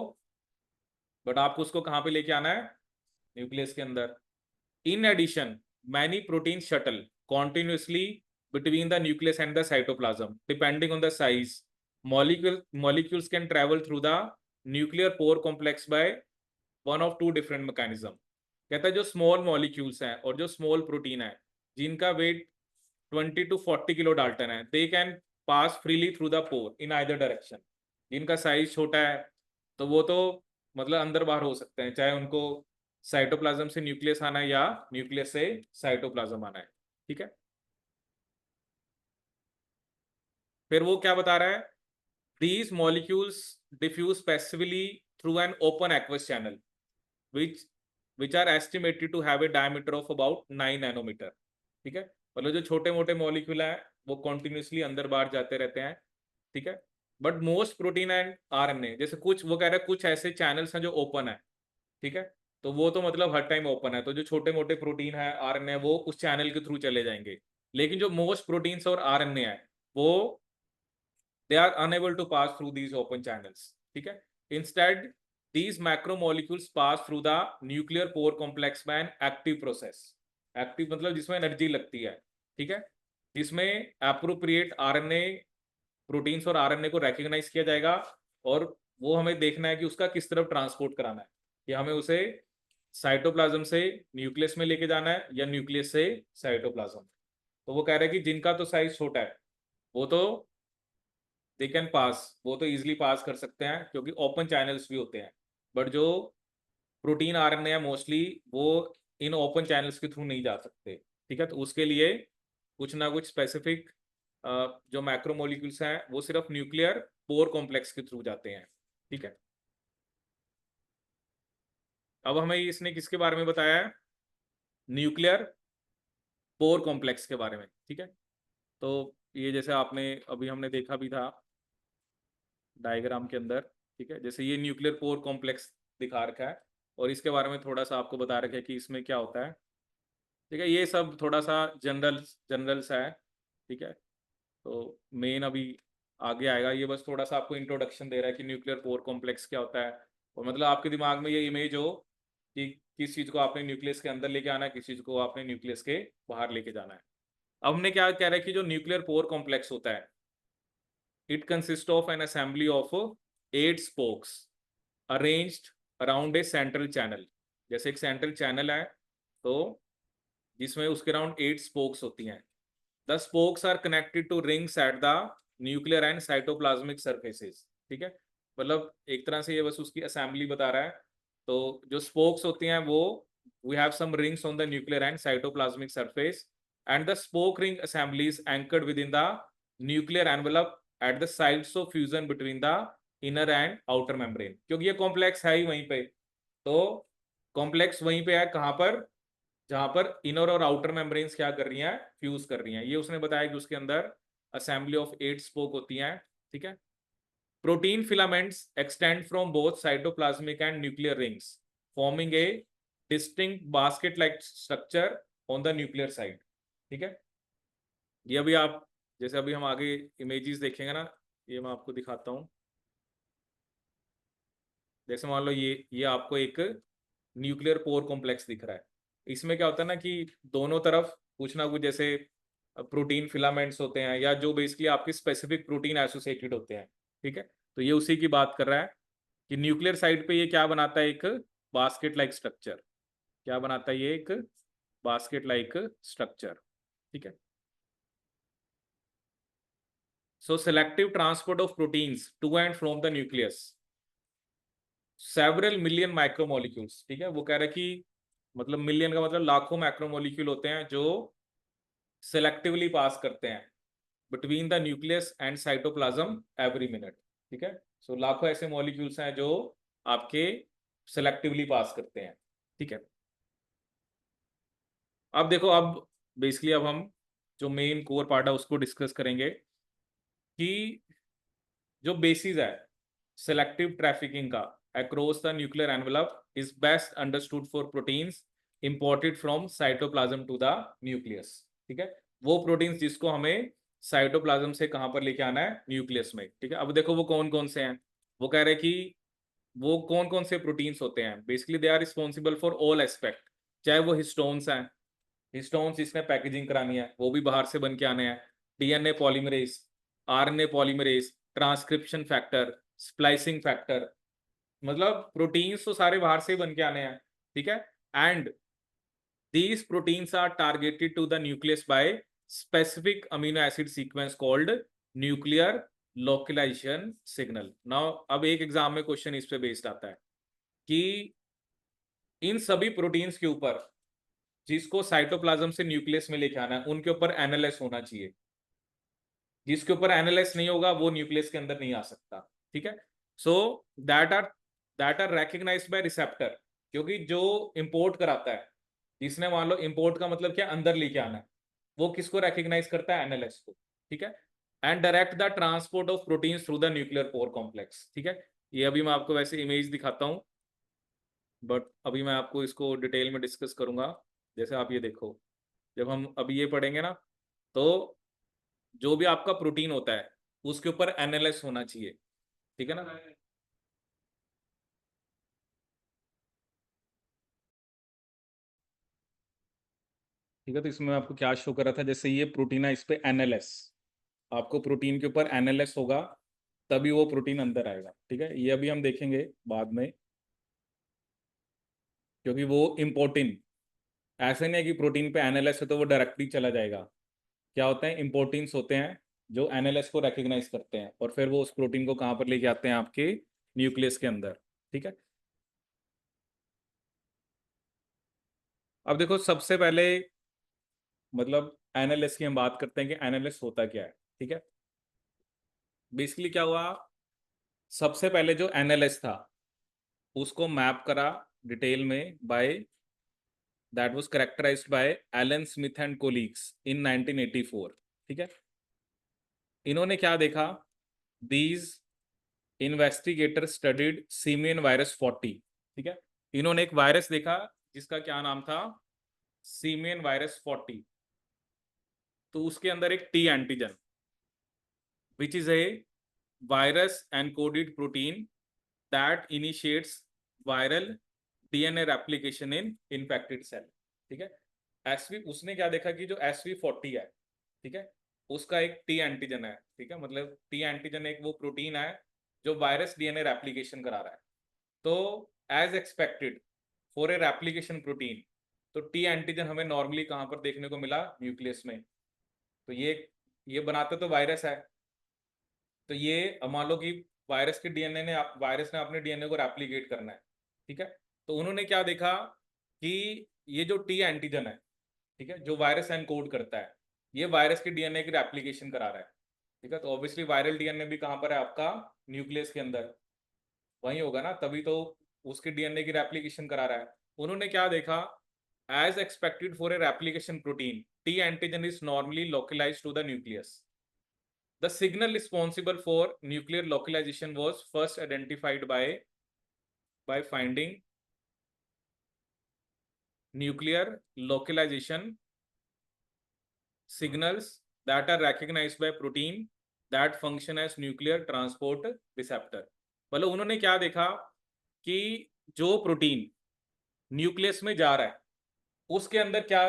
बट आपको उसको कहां पे लेके आना है, न्यूक्लियस के अंदर। In addition many proteins shuttle continuously between the nucleus and the cytoplasm depending on the size। Molecules can travel through the nuclear pore complex by one of two different mechanism। कहता है जो small molecules हैं और जो small protein है, जिनका wait 20 to 40 kilo dalton है, they can pass freely through the pore in either direction. जिनका साइज छोटा है तो वो तो मतलब अंदर बाहर हो सकते हैं, चाहे उनको साइटोप्लाज्म से न्यूक्लियस आना है या न्यूक्लियस से साइटोप्लाज्म आना है, ठीक है। फिर वो क्या बता रहा है, these molecules diffuse passively through an open aqueous channel which are estimated to have a diameter of about 9 nanometre, ठीक है। मतलब जो छोटे मोटे मॉलिक्यूल हैं वो कॉन्टिन्यूसली अंदर बाहर जाते रहते हैं, ठीक है। But most protein and RNA, जैसे कुछ वो कह रहे हैं कुछ ऐसे चैनल्स हैं जो ओपन है, ठीक है। तो वो तो मतलब हर टाइम ओपन है, तो जो छोटे मोटे प्रोटीन है, आरएनए, वो उस चैनल के थ्रू चले जाएंगे। लेकिन जो मोस्ट प्रोटीन्स और आरएनए है वो they are unable to pass through these open channels, ठीक है। Instead these macromolecules pass through the nuclear pore complex by an active process। Active मतलब जिसमें एनर्जी लगती है, ठीक है, जिसमें एप्रोप्रिएट आरएनए, प्रोटीन्स और आरएनए को रिकॉग्नाइज किया जाएगा, और वो हमें देखना है कि उसका किस तरफ ट्रांसपोर्ट कराना है, कि हमें उसे साइटोप्लाज्म से न्यूक्लियस में लेके जाना है या न्यूक्लियस से साइटोप्लाज्म। तो वो कह रहे हैं कि जिनका तो साइज छोटा है वो तो दे कैन पास, वो तो इजीली पास कर सकते हैं क्योंकि ओपन चैनल्स भी होते हैं। बट जो प्रोटीन आरएनए है मोस्टली वो इन ओपन चैनल्स के थ्रू नहीं जा सकते, ठीक है। तो उसके लिए कुछ ना कुछ स्पेसिफिक जो मैक्रोमोलिक्यूल्स हैं वो सिर्फ न्यूक्लियर पोर कॉम्प्लेक्स के थ्रू जाते हैं, ठीक है। अब हमें इसने किसके बारे में बताया है, न्यूक्लियर पोर कॉम्प्लेक्स के बारे में, ठीक है। तो ये जैसे आपने अभी हमने देखा भी था डायग्राम के अंदर, ठीक है, जैसे ये न्यूक्लियर पोर कॉम्प्लेक्स दिखा रखा है, और इसके बारे में थोड़ा सा आपको बता रखा है कि इसमें क्या होता है, ठीक है। ये सब थोड़ा सा जनरल्स है, ठीक है। तो मेन अभी आगे आएगा, ये बस थोड़ा सा आपको इंट्रोडक्शन दे रहा है कि न्यूक्लियर पोर कॉम्प्लेक्स क्या होता है, और मतलब आपके दिमाग में ये इमेज हो कि किस चीज़ को आपने न्यूक्लियस के अंदर लेके आना है, किस चीज़ को आपने न्यूक्लियस के बाहर लेके जाना है। अब हमने क्या कह रहा है कि जो न्यूक्लियर पोर कॉम्प्लेक्स होता है, it consist of N assembly of 8 spokes arranged around a central channel. जैसे एक सेंट्रल चैनल है तो जिसमें उसके अराउंड 8 स्पोक्स होती हैं। The spokes are connected to rings at the nuclear and cytoplasmic surfaces, ठीक है। मतलब एक तरह से ये बस उसकी असेंबली बता रहा है। तो जो स्पोक्स होती हैं वो we have some rings on the nuclear and cytoplasmic surface, and the spoke ring assembly is anchored within the nuclear envelope at the sites of fusion between the inner and outer membrane. क्योंकि ये complex है ही वहीं पे, तो complex वहीं पे है कहाँ पर, जहां पर इनर और आउटर मेम्ब्रेन्स क्या कर रही हैं, फ्यूज कर रही हैं। ये उसने बताया कि उसके अंदर असेंबली ऑफ 8 स्पोक होती हैं, ठीक है। Protein filaments extend from both cytoplasmic and nuclear rings forming a distinct basket like structure on the nuclear side, ठीक है। ये अभी आप जैसे अभी हम आगे इमेजेस देखेंगे ना, ये मैं आपको दिखाता हूँ। जैसे मान लो ये आपको एक न्यूक्लियर पोर कॉम्प्लेक्स दिख रहा है। इसमें क्या होता है ना कि दोनों तरफ कुछ ना कुछ जैसे प्रोटीन फिलामेंट्स होते हैं या जो बेसिकली आपके स्पेसिफिक प्रोटीन एसोसिएटेड होते हैं। ठीक है, तो ये उसी की बात कर रहा है कि न्यूक्लियर साइड पे ये क्या बनाता है, एक बास्केट लाइक स्ट्रक्चर। क्या बनाता है ये, एक बास्केट लाइक स्ट्रक्चर। ठीक है, so selective transport of proteins to and from the nucleus several million micromolecules. ठीक है, वो कह रहा है कि मतलब मिलियन का मतलब लाखों माइक्रोमोलिक्यूल होते हैं जो सेलेक्टिवली पास करते हैं between the nucleus and cytoplasm every minute. ठीक है, सो लाखों ऐसे मॉलिक्यूल्स हैं जो आपके सेलेक्टिवली पास करते हैं। ठीक है, अब देखो, अब बेसिकली अब हम जो मेन कोर पार्ट है उसको डिस्कस करेंगे कि जो बेसिस है सेलेक्टिव ट्रैफिकिंग का across the nuclear envelope is best understood for proteins imported from cytoplasm to the nucleus. ठीक है, वो प्रोटीन्स जिसको हमें साइटोप्लाज्म से कहां पर लेके आना है, न्यूक्लियस में। ठीक है, अब देखो वो कौन कौन से हैं। वो कह रहे हैं कि वो कौन कौन से प्रोटीन्स होते हैं, basically they are responsible for all aspect. चाहे वो हिस्टोन्स हैं, हिस्टोन्स जिसने पैकेजिंग करानी है वो भी बाहर से बन के आने हैं। DNA polymerase, RNA polymerase, transcription factor, splicing factor, मतलब प्रोटीन्स तो सारे बाहर से ही बन के आने हैं। ठीक है, and these proteins are targeted to the nucleus by specific amino acid sequence called nuclear localization signal. Now अब एक एग्जाम में क्वेश्चन इस पे बेस्ड आता है कि इन सभी प्रोटीन्स के ऊपर जिसको साइटोप्लाज्म से न्यूक्लियस में लेके आना है उनके ऊपर एनएलएस होना चाहिए। जिसके ऊपर एनएलएस नहीं होगा वो न्यूक्लियस के अंदर नहीं आ सकता। ठीक है, so that are recognized by receptor, क्योंकि जो इंपोर्ट कराता है, जिसने मान लो इंपोर्ट का मतलब क्या, अंदर लेके आना है, वो किसको रिकॉग्नाइज करता है, एनएलएस को। ठीक है, and direct the transport of proteins through the nuclear pore complex. ठीक है, ये अभी मैं आपको वैसे इमेज दिखाता हूँ, बट अभी मैं आपको इसको डिटेल में डिस्कस करूंगा। जैसे आप ये देखो, जब हम अभी ये पढ़ेंगे ना, तो जो भी आपका प्रोटीन होता है उसके ऊपर एनएलएस होना चाहिए। ठीक है ना, ठीक है, तो इसमें मैं आपको क्या शो कर रहा था, जैसे ये प्रोटीन है, इस पे एनएलएस, आपको प्रोटीन के ऊपर एनएलएस होगा तभी वो प्रोटीन अंदर आएगा। ठीक है, ये अभी हम देखेंगे बाद में, क्योंकि वो इम्पोर्टिन, ऐसे नहीं है कि प्रोटीन पे एनएलएस है तो वो डायरेक्टली चला जाएगा। क्या होते हैं, इम्पोर्टिन्स होते हैं जो एनएलएस को रिकॉग्नाइज करते हैं और फिर वो उस प्रोटीन को कहाँ पर लेके आते हैं, आपके न्यूक्लियस के अंदर। ठीक है, अब देखो सबसे पहले मतलब एनएलएस की हम बात करते हैं कि एनएलएस होता क्या है। ठीक है, बेसिकली क्या हुआ, सबसे पहले जो एनएलएस था उसको मैप करा डिटेल में by, that was characterised by Alan Smith and colleagues in 1984। ठीक है, इन्होंने क्या देखा, these investigator studied simian virus 40। ठीक है, इन्होंने एक वायरस देखा जिसका क्या नाम था, सीमियन वायरस 40। तो उसके अंदर एक T antigen which is a virus encoded protein that initiates viral DNA replication in infected cell. ठीक है, एसवी, उसने क्या देखा कि जो SV40 है, ठीक है, उसका एक टी एंटीजन है। ठीक है, मतलब टी एंटीजन एक वो प्रोटीन है जो वायरस डीएनए रेप्लिकेशन करा रहा है। तो as expected for a replication protein, तो टी एंटीजन हमें नॉर्मली कहाँ पर देखने को मिला, न्यूक्लियस में। तो ये बनाता तो वायरस है, तो ये अब मान लो कि वायरस के डीएनए ने, वायरस ने अपने डीएनए को रेप्लिकेट करना है। ठीक है, तो उन्होंने क्या देखा कि ये जो टी एंटीजन है, ठीक है, जो वायरस एनकोड करता है, ये वायरस के डीएनए की रेप्लिकेशन करा रहा है। ठीक है, तो ऑब्वियसली वायरल डीएनए भी कहाँ पर है आपका, न्यूक्लियस के अंदर, वही होगा ना, तभी तो उसके डीएनए की रेप्लिकेशन करा रहा है। उन्होंने क्या देखा, as expected for a replication protein, T antigen is normally localized to the nucleus. The signal responsible for nuclear localization was first identified by finding nuclear localization signals that are recognized by protein that function as nuclear transport receptor। मतलब उन्होंने क्या देखा कि जो protein nucleus में जा रहा है उसके अंदर क्या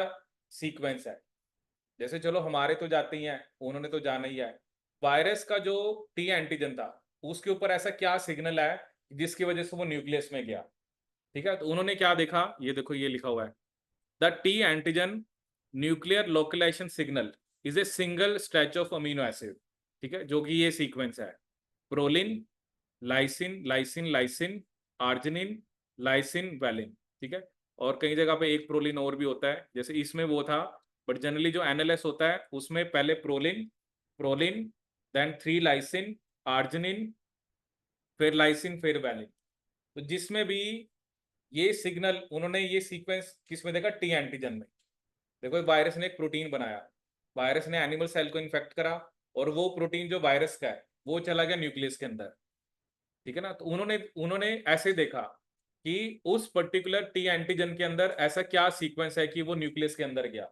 सीक्वेंस है। जैसे चलो हमारे तो जाते ही हैं, उन्होंने तो जाना ही है। वायरस का जो टी एंटीजन था उसके ऊपर ऐसा क्या सिग्नल है जिसकी वजह से वो न्यूक्लियस में गया। ठीक है, तो उन्होंने क्या देखा, ये देखो ये लिखा हुआ है, the T antigen nuclear localization signal is a single stretch of amino acid. ठीक है, जो कि ये सीक्वेंस है, proline, lysine lysine lysine, arginine, lysine valine. ठीक है, और कई जगह पे एक प्रोलिन और भी होता है, जैसे इसमें वो था, बट जनरली जो एनएलएस होता है उसमें पहले proline, proline, then 3 lysine, arginine, फिर लाइसिन, फिर वैलिन। तो जिसमें भी ये सिग्नल उन्होंने ये सीक्वेंस किस में देखा, टी एंटीजन में। देखो वायरस ने एक प्रोटीन बनाया, वायरस ने एनिमल सेल को इन्फेक्ट करा, और वो प्रोटीन जो वायरस का है वो चला गया न्यूक्लियस के अंदर। ठीक है ना, तो उन्होंने उन्होंने ऐसे देखा कि उस पर्टिकुलर टी एंटीजन के अंदर ऐसा क्या सीक्वेंस है कि वो न्यूक्लियस के अंदर गया।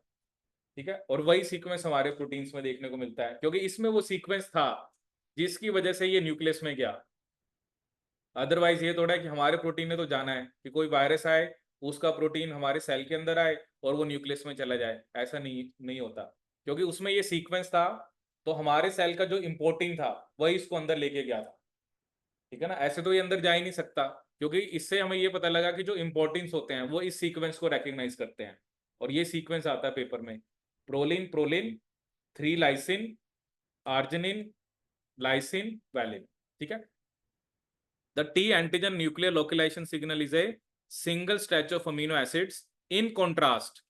ठीक है, और वही सीक्वेंस हमारे प्रोटीन्स में देखने को मिलता है, क्योंकि इसमें वो सीक्वेंस था जिसकी वजह से ये न्यूक्लियस में गया। अदरवाइज ये थोड़ा है कि हमारे प्रोटीन ने तो जाना है कि कोई वायरस आए, उसका प्रोटीन हमारे सेल के अंदर आए और वो न्यूक्लियस में चला जाए, ऐसा नहीं होता, क्योंकि उसमें ये सीक्वेंस था। तो हमारे सेल का जो इम्पोर्टिंग था वही इसको अंदर लेके गया था। ठीक है ना, ऐसे तो ये अंदर जा ही नहीं सकता, क्योंकि इससे हमें ये पता लगा कि जो इम्पोर्टेंस होते हैं वो इस सीक्वेंस को रेकग्नाइज करते हैं, और ये सीक्वेंस आता है पेपर में, proline proline, 3 lysine, arginine, lysine, valine. ठीक है, the T antigen nuclear localization signal is a single stretch of amino acids. In contrast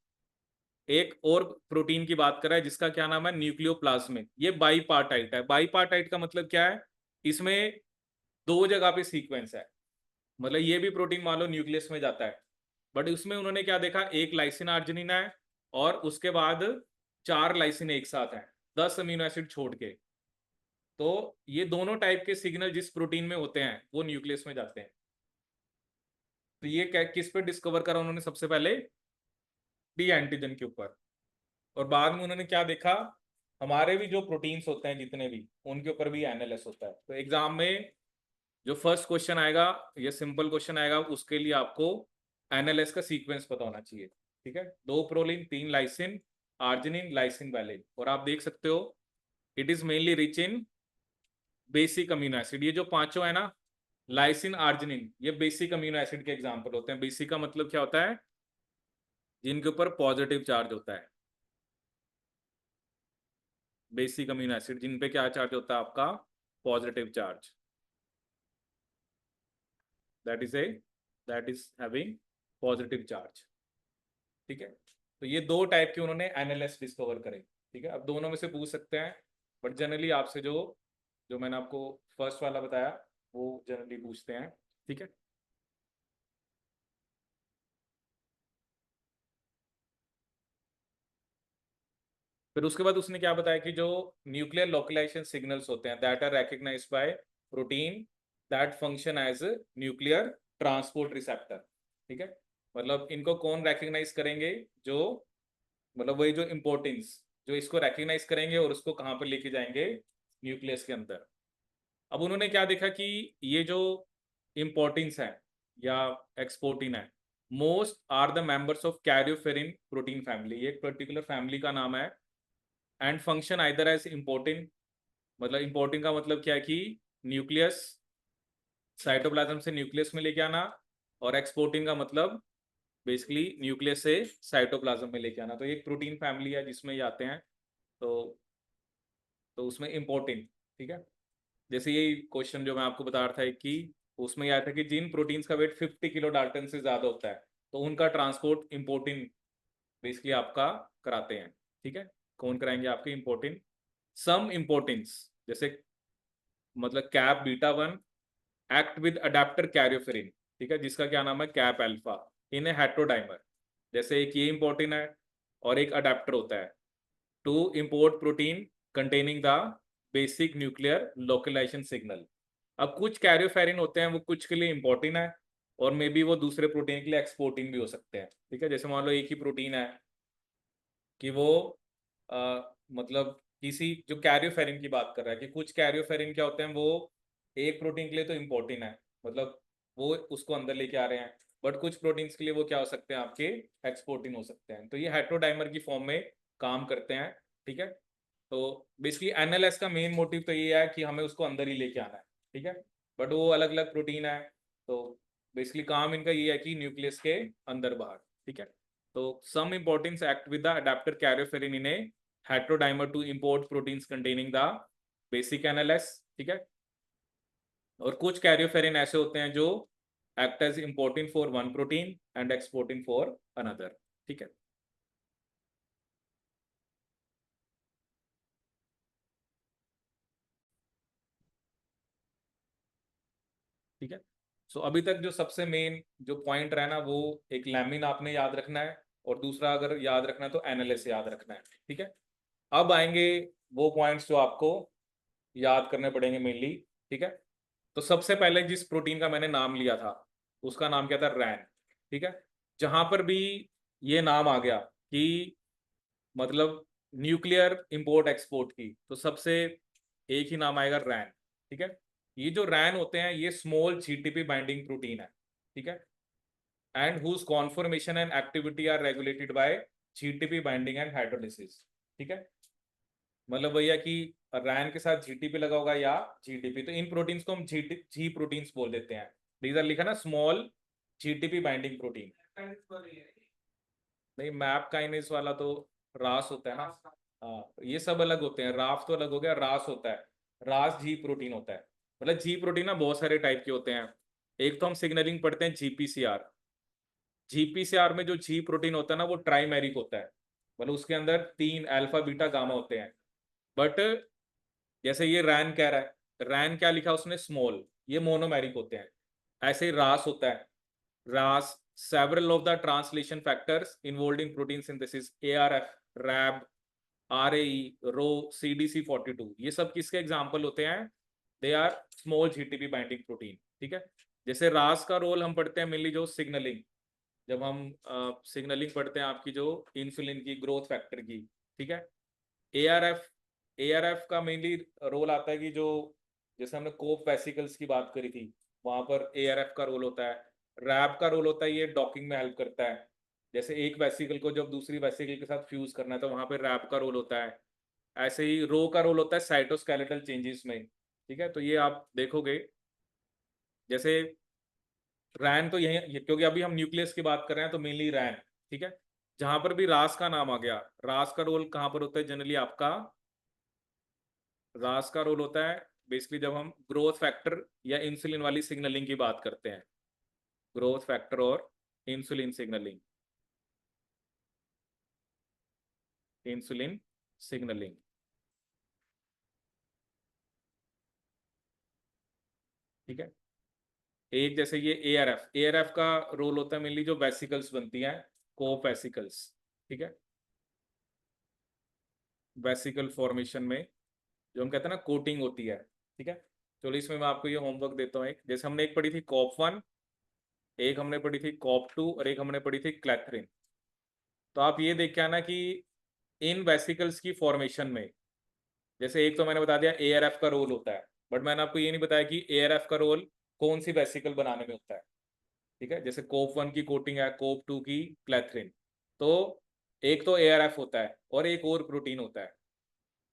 एक और प्रोटीन की बात कर रहा है जिसका क्या नाम है, न्यूक्लियोप्लाज्मिक। ये बाईपार्टाइट है। बाईपार्टाइट का मतलब क्या है, इसमें दो जगह पे सीक्वेंस है, मतलब ये भी प्रोटीन मान लो न्यूक्लियस में जाता है, बट उसमें उन्होंने क्या देखा, एक लाइसिन आर्जिनिन है और उसके बाद 4 लाइसिन एक साथ है, 10 अमीनो एसिड छोड़ के। तो ये दोनों टाइप के सिग्नल जिस प्रोटीन में होते हैं वो न्यूक्लियस में जाते हैं। तो ये किस पे डिस्कवर करा उन्होंने, सबसे पहले डी एंटीजन के ऊपर। और बाद में उन्होंने क्या देखा, हमारे भी जो प्रोटीन्स होते हैं जितने भी, उनके ऊपर भी एनालिस होता है। तो एग्जाम में जो फर्स्ट क्वेश्चन आएगा, ये सिंपल क्वेश्चन आएगा, उसके लिए आपको एनालिस का सीक्वेंस पता होना चाहिए। ठीक है, 2 proline, 3 lysine, arginine, lysine, valine. और आप देख सकते हो it is mainly rich in basic amino acid. ये जो पांचों है ना, लाइसिन, आर्जिनिन, ये बेसिक अमीनो एसिड के एग्जाम्पल होते हैं। बेसिक का मतलब क्या होता है, जिनके ऊपर पॉजिटिव चार्ज होता है। बेसिक अमीनो एसिड जिन पे क्या चार्ज होता है आपका, positive charge, that is a that is having positive charge. ठीक है, तो ये दो टाइप के उन्होंने एनालिस्ट डिस्कवर करे। ठीक है, अब दोनों में से पूछ सकते हैं, बट जनरली आपसे जो जो मैंने आपको फर्स्ट वाला बताया वो जनरली पूछते हैं। ठीक है, फिर उसके बाद उसने क्या बताया कि जो न्यूक्लियर लोकलाइजेशन सिग्नल्स होते हैं that are recognized by protein that function as nuclear transport receptor. ठीक है, मतलब इनको कौन रिकग्नाइज करेंगे, जो मतलब वही जो इम्पोर्टेंस जो इसको रिकग्नाइज करेंगे और उसको कहाँ पर लेके जाएंगे, न्यूक्लियस के अंदर। अब उन्होंने क्या देखा कि ये जो इम्पोर्टेंस है या एक्सपोर्टिन है, most are the members of karyopherin protein family. ये एक पर्टिकुलर फैमिली का नाम है, and function either as importin, मतलब इम्पोर्टिन का मतलब क्या है कि न्यूक्लियस, साइटोप्लाज्म से न्यूक्लियस में लेके आना, और एक्सपोर्टिन का मतलब बेसिकली न्यूक्लियस से साइटोप्लाज्म में लेके आना। तो एक प्रोटीन फैमिली है जिसमें ये आते हैं। तो उसमें इम्पोर्टिन। ठीक है, जैसे ये क्वेश्चन जो मैं आपको बता रहा था कि उसमें यह था कि जिन प्रोटीन्स का वेट 50 किलो डाल्टन से ज्यादा होता है तो उनका ट्रांसपोर्ट इम्पोर्टिन बेसिकली आपका कराते हैं। ठीक है, कौन कराएंगे आपके इम्पोर्टिन, सम इम्पोर्टेंस, जैसे मतलब kap beta 1 act with adapter karyopherin. ठीक है, जिसका क्या नाम है, कैप अल्फा, इन ए हेट्रोडाइमर। जैसे एक ये इम्पोर्टिन है और एक अडेप्टर होता है to import protein containing the basic nuclear localization signal. अब कुछ कैरियोफेरिन होते हैं वो कुछ के लिए इम्पोर्टिन है, और मे बी वो दूसरे प्रोटीन के लिए एक्सपोर्टिंग भी हो सकते हैं। ठीक है, जैसे मान लो एक ही प्रोटीन है कि वो मतलब किसी जो कैरियोफेरिन की बात कर रहा है कि कुछ कैरियोफेरिन क्या होते हैं, वो एक प्रोटीन के लिए तो इम्पोर्टिन है, मतलब वो उसको अंदर लेके आ रहे हैं, बट कुछ प्रोटीन्स के लिए वो क्या हो सकते हैं, आपके एक्सपोर्टिन हो सकते हैं। तो ये हेटेरोडाइमर की फॉर्म में काम करते हैं, ठीक है। तो बेसिकली एनएलएस का मेन मोटिव तो ये है कि हमें उसको अंदर ही लेके आना है, ठीक है। बट वो अलग अलग प्रोटीन है, तो बेसिकली काम इनका ये है कि न्यूक्लियस के अंदर बाहर, ठीक है। तो some importins act with the adapter karyopherin in a heterodimer to import proteins containing the basic NLS, ठीक है। और कुछ कैरियोफेरिन ऐसे होते हैं जो act as importing for one protein and exporting for another, ठीक है। ठीक है। सो अभी तक जो सबसे मेन जो पॉइंट रहा ना, वो एक लैमिन आपने याद रखना है, और दूसरा अगर याद रखना है तो एनएलएस याद रखना है, ठीक है। अब आएंगे वो पॉइंट्स जो आपको याद करने पड़ेंगे मेनली, ठीक है। तो सबसे पहले जिस प्रोटीन का मैंने नाम लिया था उसका नाम क्या था, रैन, ठीक है। जहां पर भी ये नाम आ गया कि मतलब न्यूक्लियर इंपोर्ट एक्सपोर्ट की, तो सबसे एक ही नाम आएगा, रैन, ठीक है। ये जो रैन होते हैं ये स्मॉल जीटीपी बाइंडिंग प्रोटीन है, ठीक है, and whose conformation and activity are regulated by GTP binding and hydrolysis, ठीक है। मतलब भैया कि रैन के साथ जीटीपी लगा होगा या जीटीपी, तो इन प्रोटीन्स को हम जी प्रोटीन्स बोल देते हैं। दीज आर लिखा ना स्मॉल जीटीपी बाइंडिंग प्रोटीन। नहीं, मैप काइनेज वाला तो रास होता है ना। हाँ, ये सब अलग होते हैं, राफ तो अलग हो गया, रास होता है। रास जी प्रोटीन होता है। मतलब जी प्रोटीन ना बहुत सारे टाइप के होते हैं। एक तो हम सिग्नलिंग पढ़ते हैं जीपीसीआर। जीपीसीआर में जो जी प्रोटीन होता है ना, वो ट्राइमेरिक होता है। मतलब उसके अंदर 3 अल्फा बीटा गामा होते हैं। बट जैसे ये रैन कह रहा है, रैन क्या लिखा उसने, स्मॉल, ये मोनोमेरिक होते हैं। ऐसे ही रास होता है, RAS, several of the translation factors involved in protein synthesis, ARF, RAB, RAE, RO, CDC42, ये सब किसके एग्जाम्पल होते हैं, they are small GTP binding protein, ठीक है। जैसे रास का रोल हम पढ़ते हैं मेनली जो सिग्नलिंग, जब हम सिग्नलिंग पढ़ते हैं आपकी जो इंसुलिन की, ग्रोथ फैक्टर की, ठीक है। एआरएफ, एआरएफ का मेनली रोल आता है कि जो, जैसे हमने कोप वेसिकल्स की बात करी थी, वहां पर एआरएफ का रोल होता है। रैब का रोल होता है, ये डॉकिंग में हेल्प करता है। जैसे एक वेसिकल को जब दूसरी वेसिकल के साथ फ्यूज करना है तो वहां पर रैब का रोल होता है। ऐसे ही रो का रोल होता है साइटोस्केलेटल चेंजेस में, ठीक है। तो ये आप देखोगे, जैसे रैन तो यही, क्योंकि अभी हम न्यूक्लियस की बात कर रहे हैं तो मेनली रैन, ठीक है। जहां पर भी रास का नाम आ गया, रास का रोल कहां पर होता है जनरली आपका, रास का रोल होता है बेसिकली जब हम ग्रोथ फैक्टर या इंसुलिन वाली सिग्नलिंग की बात करते हैं, ग्रोथ फैक्टर और इंसुलिन सिग्नलिंग, इंसुलिन सिग्नलिंग, ठीक है। एक जैसे ये एआरएफ, एआरएफ का रोल होता है मेनली जो वेसिकल्स बनती हैं, कोप वेसिकल्स, ठीक है। वेसिकल फॉर्मेशन में जो हम कहते हैं ना कोटिंग होती है, ठीक है। चलो इसमें मैं आपको ये होमवर्क देता हूँ, एक जैसे हमने एक पढ़ी थी कॉप 1, एक हमने पढ़ी थी कॉप 2, और एक हमने पढ़ी थी क्लैथरिन। तो आप ये देख के आना कि इन वेसिकल्स की फॉर्मेशन में, जैसे एक तो मैंने बता दिया एआरएफ का रोल होता है, बट मैंने आपको ये नहीं बताया कि एआरएफ का रोल कौन सी वेसिकल बनाने में होता है, ठीक है। जैसे कोप 1 की कोटिंग है, कोप 2 की क्लैथरिन। तो एक तो एआरएफ होता है और एक और प्रोटीन होता है,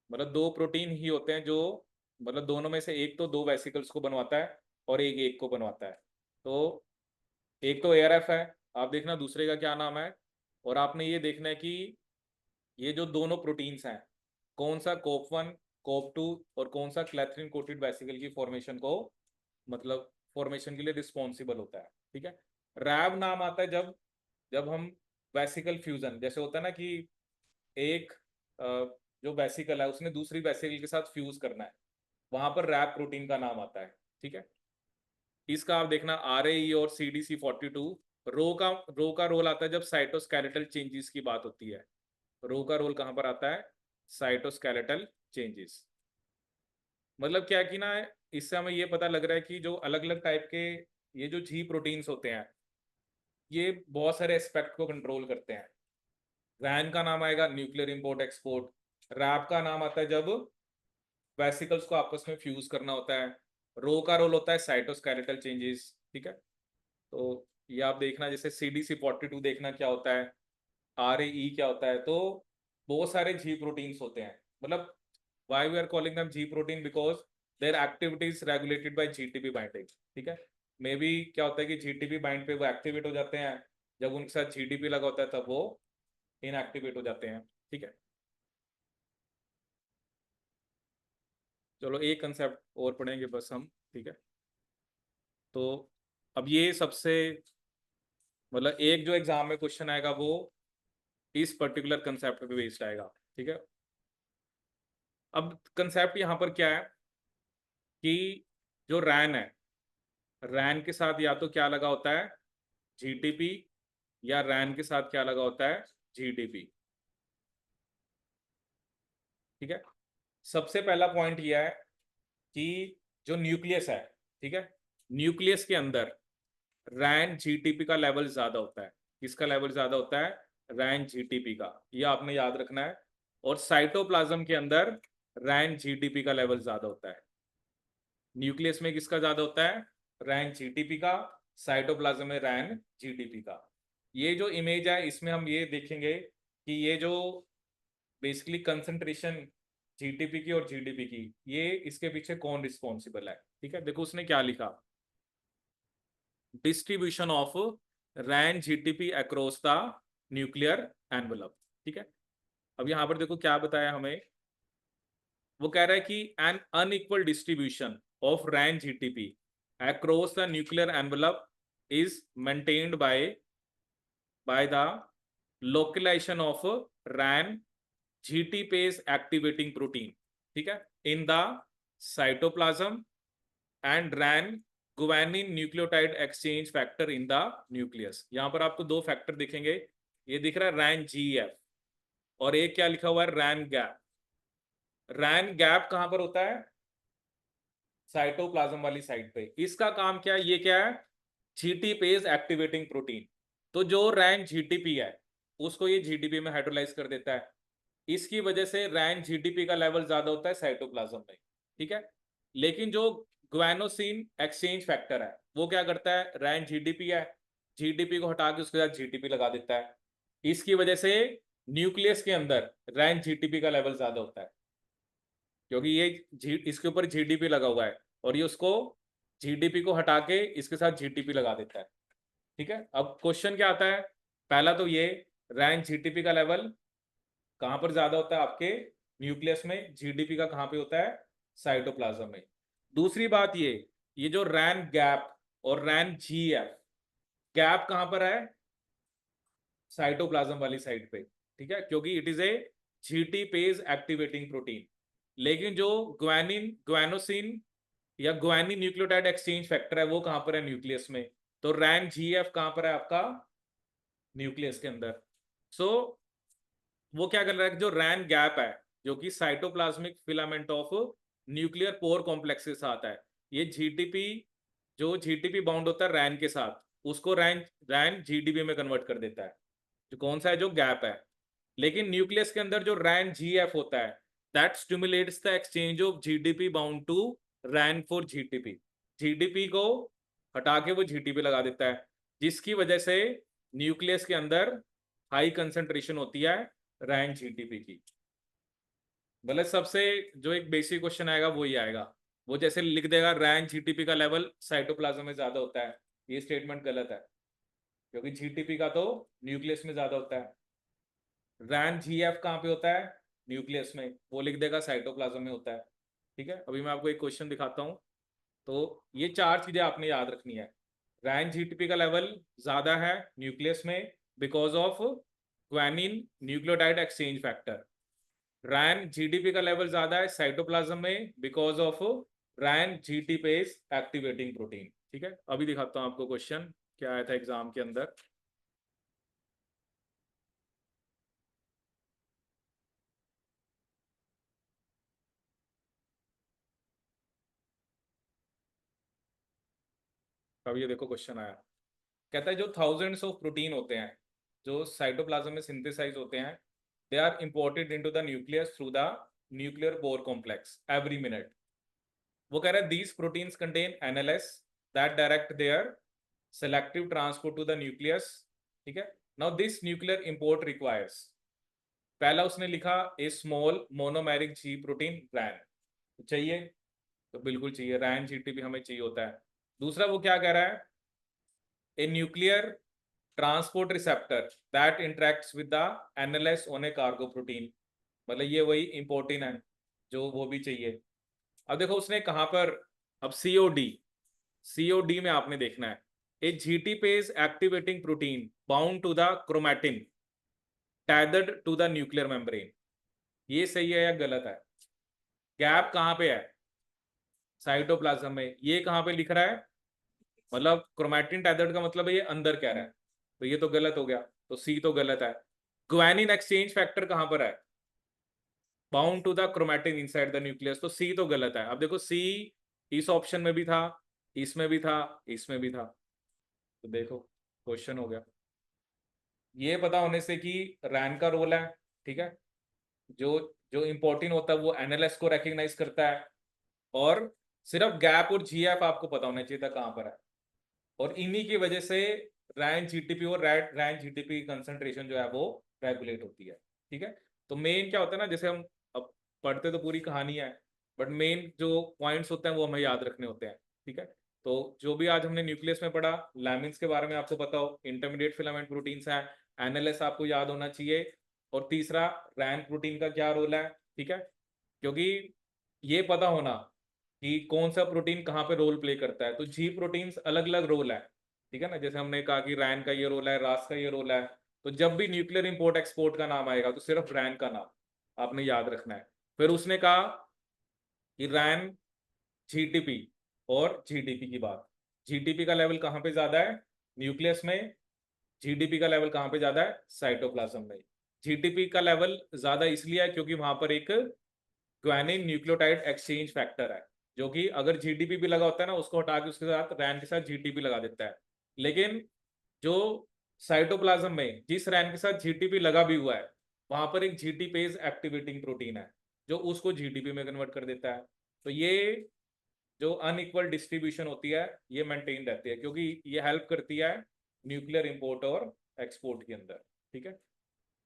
मतलब दो प्रोटीन ही होते हैं जो, मतलब दोनों में से एक तो दो वेसिकल्स को बनवाता है और एक एक को बनवाता है। तो एक तो एआरएफ है, आप देखना दूसरे का क्या नाम है, और आपने ये देखना है कि ये जो दोनों प्रोटीन्स हैं, कौन सा कोप 1, कोप 2 और कौन सा क्लैथरिन कोटेड वेसिकल की फॉर्मेशन को, मतलब फॉर्मेशन के लिए रिस्पॉन्सिबल होता है, ठीक है। रैब नाम आता है जब, जब हम वेसिकल फ्यूजन, जैसे होता है ना कि एक जो वेसिकल है उसने दूसरी वेसिकल के साथ फ्यूज करना है, वहां पर रैब प्रोटीन का नाम आता है, ठीक है। इसका आप देखना RAE और CDC42, रो का रोल आता है जब साइटोस्केलेटल चेंजेस की बात होती है। रो का रोल कहां पर आता है, साइटोस्केलेटल चेंजेस। मतलब क्या कि ना, इससे हमें ये पता लग रहा है कि जो अलग अलग टाइप के ये जो जी प्रोटीन्स होते हैं, ये बहुत सारे एस्पेक्ट को कंट्रोल करते हैं। रैन का नाम आएगा न्यूक्लियर इंपोर्ट एक्सपोर्ट, रैप का नाम आता है जब वेसिकल्स को आपस में फ्यूज करना होता है, रो का रोल होता है साइटोस्केलेटल चेंजेस, ठीक है। तो ये आप देखना, जैसे CDC42 देखना क्या होता है, RAE क्या होता है। तो बहुत सारे जी प्रोटीन्स होते हैं, मतलब why we are calling them G protein, because their activities regulated by GTP binding. ठीक है, मे बी क्या होता है कि GTP बाइंड पे वो एक्टिवेट हो जाते हैं, जब उनके साथ GTP लगा होता है तब वो इनएक्टिवेट हो जाते हैं। ठीक है, चलो एक कंसेप्ट और पढ़ेंगे बस हम। ठीक है, तो अब ये सबसे, मतलब एक जो एग्जाम में क्वेश्चन आएगा वो इस पर्टिकुलर कंसेप्ट पे बेस्ड आएगा। ठीक है, अब कंसेप्ट यहाँ पर क्या है कि जो रैन है, रैन के साथ या तो क्या लगा होता है GTP, या रैन के साथ क्या लगा होता है GTP। ठीक है, सबसे पहला पॉइंट यह है कि जो न्यूक्लियस है, ठीक है, न्यूक्लियस के अंदर रैन GTP का लेवल ज्यादा होता है। किसका लेवल ज्यादा होता है? रैन GTP का, यह आपने याद रखना है। और साइटोप्लाज्म के अंदर रैन GTP का लेवल ज्यादा होता है। न्यूक्लियस में किसका ज्यादा होता है? रैन GTP का। साइटोप्लाज्म में रैन GTP का। ये जो इमेज है इसमें हम ये देखेंगे कि ये जो बेसिकली कंसंट्रेशन GTP की और GDP की, ये इसके पीछे कौन रिस्पॉन्सिबल है। ठीक है, देखो उसने क्या लिखा, distribution of Ran GTP across the nuclear envelope. ठीक है, अब यहां पर देखो क्या बताया हमें, वो कह रहा है कि an unequal distribution of Ran GTP across the nuclear envelope is maintained by the localisation of Ran GTPase activating protein. ठीक है, in the cytoplasm and Ran guanine nucleotide exchange factor in the nucleus. यहां पर आपको दो factor दिखेंगे, ये दिख रहा है रैन GF, और एक क्या लिखा हुआ है रैन गैप। रैन गैप कहां पर होता है? साइटोप्लाज्म वाली साइड पे। इसका काम क्या है? ये क्या है? GTPase activating protein. तो जो रैन GTP है उसको ये GTP में हाइड्रोलाइज कर देता है। इसकी वजह से रैन GTP का लेवल ज्यादा होता है साइटोप्लाज्म में। ठीक है, लेकिन जो ग्वानोसिन एक्सचेंज फैक्टर है वो क्या करता है? रैन GTP है, GTP को हटा के उसके साथ GTP लगा देता है। इसकी वजह से न्यूक्लियस के अंदर रैन GTP का लेवल ज्यादा होता है, क्योंकि ये इसके ऊपर GTP लगा हुआ है, और ये उसको GTP को हटा के इसके साथ GTP लगा देता है। ठीक है, अब क्वेश्चन क्या आता है? पहला तो ये रैन GTP का लेवल कहां पर ज्यादा होता है? आपके न्यूक्लियस में। GDP का कहां पे होता है? साइटोप्लाज्म में। दूसरी बात ये जो रैन गैप और रैन GF, गैप कहां पर है? साइटोप्लाज्म वाली साइड पे। ठीक है, क्योंकि it is a GTPase activating protein. लेकिन जो ग्वानोसिन या ग्वानिन न्यूक्लियोटाइड एक्सचेंज फैक्टर है वो कहां पर है? न्यूक्लियस में। तो रैन GF कहां पर है आपका? न्यूक्लियस के अंदर। सो वो क्या कर रहा है, जो रैन गैप है जो कि cytoplasmic filament of nuclear pore complex के साथ है, ये GTP, जो GTP बाउंड होता है रैन के साथ, उसको रैन रैन GDP में कन्वर्ट कर देता है, जो कौन सा है? जो गैप है। लेकिन न्यूक्लियस के अंदर जो रैन GF होता है, that stimulates the exchange of GDP bound to Ran for GTP। GDP को हटा के वो GTP लगा देता है, जिसकी वजह से न्यूक्लियस के अंदर हाई कंसेंट्रेशन होती है रैन GTP की। मतलब सबसे जो एक बेसिक क्वेश्चन आएगा वो ही आएगा, वो जैसे लिख देगा रैन GTP का लेवल साइटोप्लाज्म में ज्यादा होता है, ये स्टेटमेंट गलत है, क्योंकि GTP का तो न्यूक्लियस में ज्यादा होता है। रैन GF कहाँ पे होता है? न्यूक्लियस में, वो लिख देगा साइटोप्लाज्म में होता है। ठीक है, अभी मैं आपको एक क्वेश्चन दिखाता हूँ। तो ये चार चीजें आपने याद रखनी है। रैन GTP का लेवल ज्यादा है न्यूक्लियस में because of guanine nucleotide exchange factor. Ran GDP का लेवल ज्यादा है साइटोप्लाज्म में because of Ran GTPase activating protein. ठीक है, अभी दिखाता हूँ आपको क्वेश्चन क्या आया था एग्जाम के अंदर। अब ये देखो क्वेश्चन आया, कहता है जो थाउजेंड्स ऑफ प्रोटीन होते हैं जो साइटोप्लाज्म में सिंथेसाइज होते हैं, they are imported into the nucleus through the nuclear pore complex every minute. वो कह रहा है these proteins contain NLS that direct their selective transport to the nucleus, ठीक है. Now this nuclear import requires, पहला उसने लिखा a small monomeric G protein RAN, चाहिए तो बिल्कुल चाहिए, RAN GTP हमें चाहिए होता है. दूसरा वो क्या कह रहा है, a nuclear transport receptor that interacts with the NLS on a cargo protein, मतलब ये वही इम्पोर्टेंट है जो वो भी चाहिए. अब देखो उसने कहां पर, अब सीओडी में आपने देखना है, a GTPase activating protein bound to the chromatin tethered to the nuclear membrane. ये सही है या गलत है? गैप कहां पे है? साइटोप्लाज्म में. ये कहां पे लिख रहा है, मतलब क्रोमैटिन टेथर्ड का मतलब है ये अंदर कह रहा है, तो ये तो गलत हो गया, तो सी तो गलत है. ग्वानिन एक्सचेंज फैक्टर कहां पर है? Bound to the chromatin inside the nucleus, तो सी तो गलत है. अब देखो सी इस ऑप्शन में भी था, इसमें भी था, इसमें भी था, तो देखो क्वेश्चन हो गया. ये पता होने से कि रैन का रोल है, ठीक है, जो जो इम्पोर्टेंट होता है वो एनएलएस को रिकॉग्नाइज करता है, और सिर्फ गैप और जीएफ आपको पता होना चाहिए था कहां पर है, और इन्हीं की वजह से रैन जीटीपी और रैन जीटीपी कंसंट्रेशन जो है वो रेगुलेट होती है, ठीक है. तो मेन क्या होता है ना, जैसे हम अब पढ़ते तो पूरी कहानी है, बट मेन जो पॉइंट्स होते हैं वो हमें याद रखने होते हैं, ठीक है. तो जो भी आज हमने न्यूक्लियस में पढ़ा, लैमिन्स के बारे में आपको पता हो, इंटरमीडिएट फिलामेंट प्रोटीन्स हैं, एनएलएस आपको याद होना चाहिए, और तीसरा रैन प्रोटीन का क्या रोल है, ठीक है. क्योंकि ये पता होना कि कौन सा प्रोटीन कहाँ पे रोल प्ले करता है, तो जी प्रोटीन्स अलग अलग रोल है, ठीक है ना. जैसे हमने कहा कि रैन का ये रोल है, रास का ये रोल है, तो जब भी न्यूक्लियर इंपोर्ट एक्सपोर्ट का नाम आएगा तो सिर्फ रैन का नाम आपने याद रखना है. फिर उसने कहा कि रैन जीटीपी और जीडीपी की बात, जीटीपी का लेवल कहाँ पे ज्यादा है? न्यूक्लियस में. जीडीपी का लेवल कहाँ पे ज्यादा है? साइटोप्लाज्म में. जीटीपी का लेवल ज्यादा इसलिए है क्योंकि वहां पर एक ग्वानिन न्यूक्लियोटाइड एक्सचेंज फैक्टर है, जो कि अगर जीटीपी भी लगा होता है ना, उसको हटा के उसके साथ रैन के साथ जीटीपी लगा देता है. लेकिन जो साइटोप्लाज्म में जिस रैन के साथ जीटीपी लगा भी हुआ है, वहां पर एक जीटीपेज एक्टिवेटिंग प्रोटीन है जो उसको जीटीपी में कन्वर्ट कर देता है. तो ये जो अनइक्वल डिस्ट्रीब्यूशन होती है ये मेंटेन रहती है, क्योंकि ये हेल्प करती है न्यूक्लियर इंपोर्ट और एक्सपोर्ट के अंदर, ठीक है.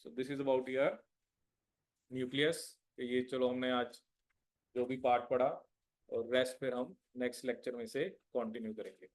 So this is about your nucleus. ये चलो हमने आज जो भी पार्ट पढ़ा, और रेस्ट फिर हम नेक्स्ट लेक्चर में से कंटिन्यू करेंगे.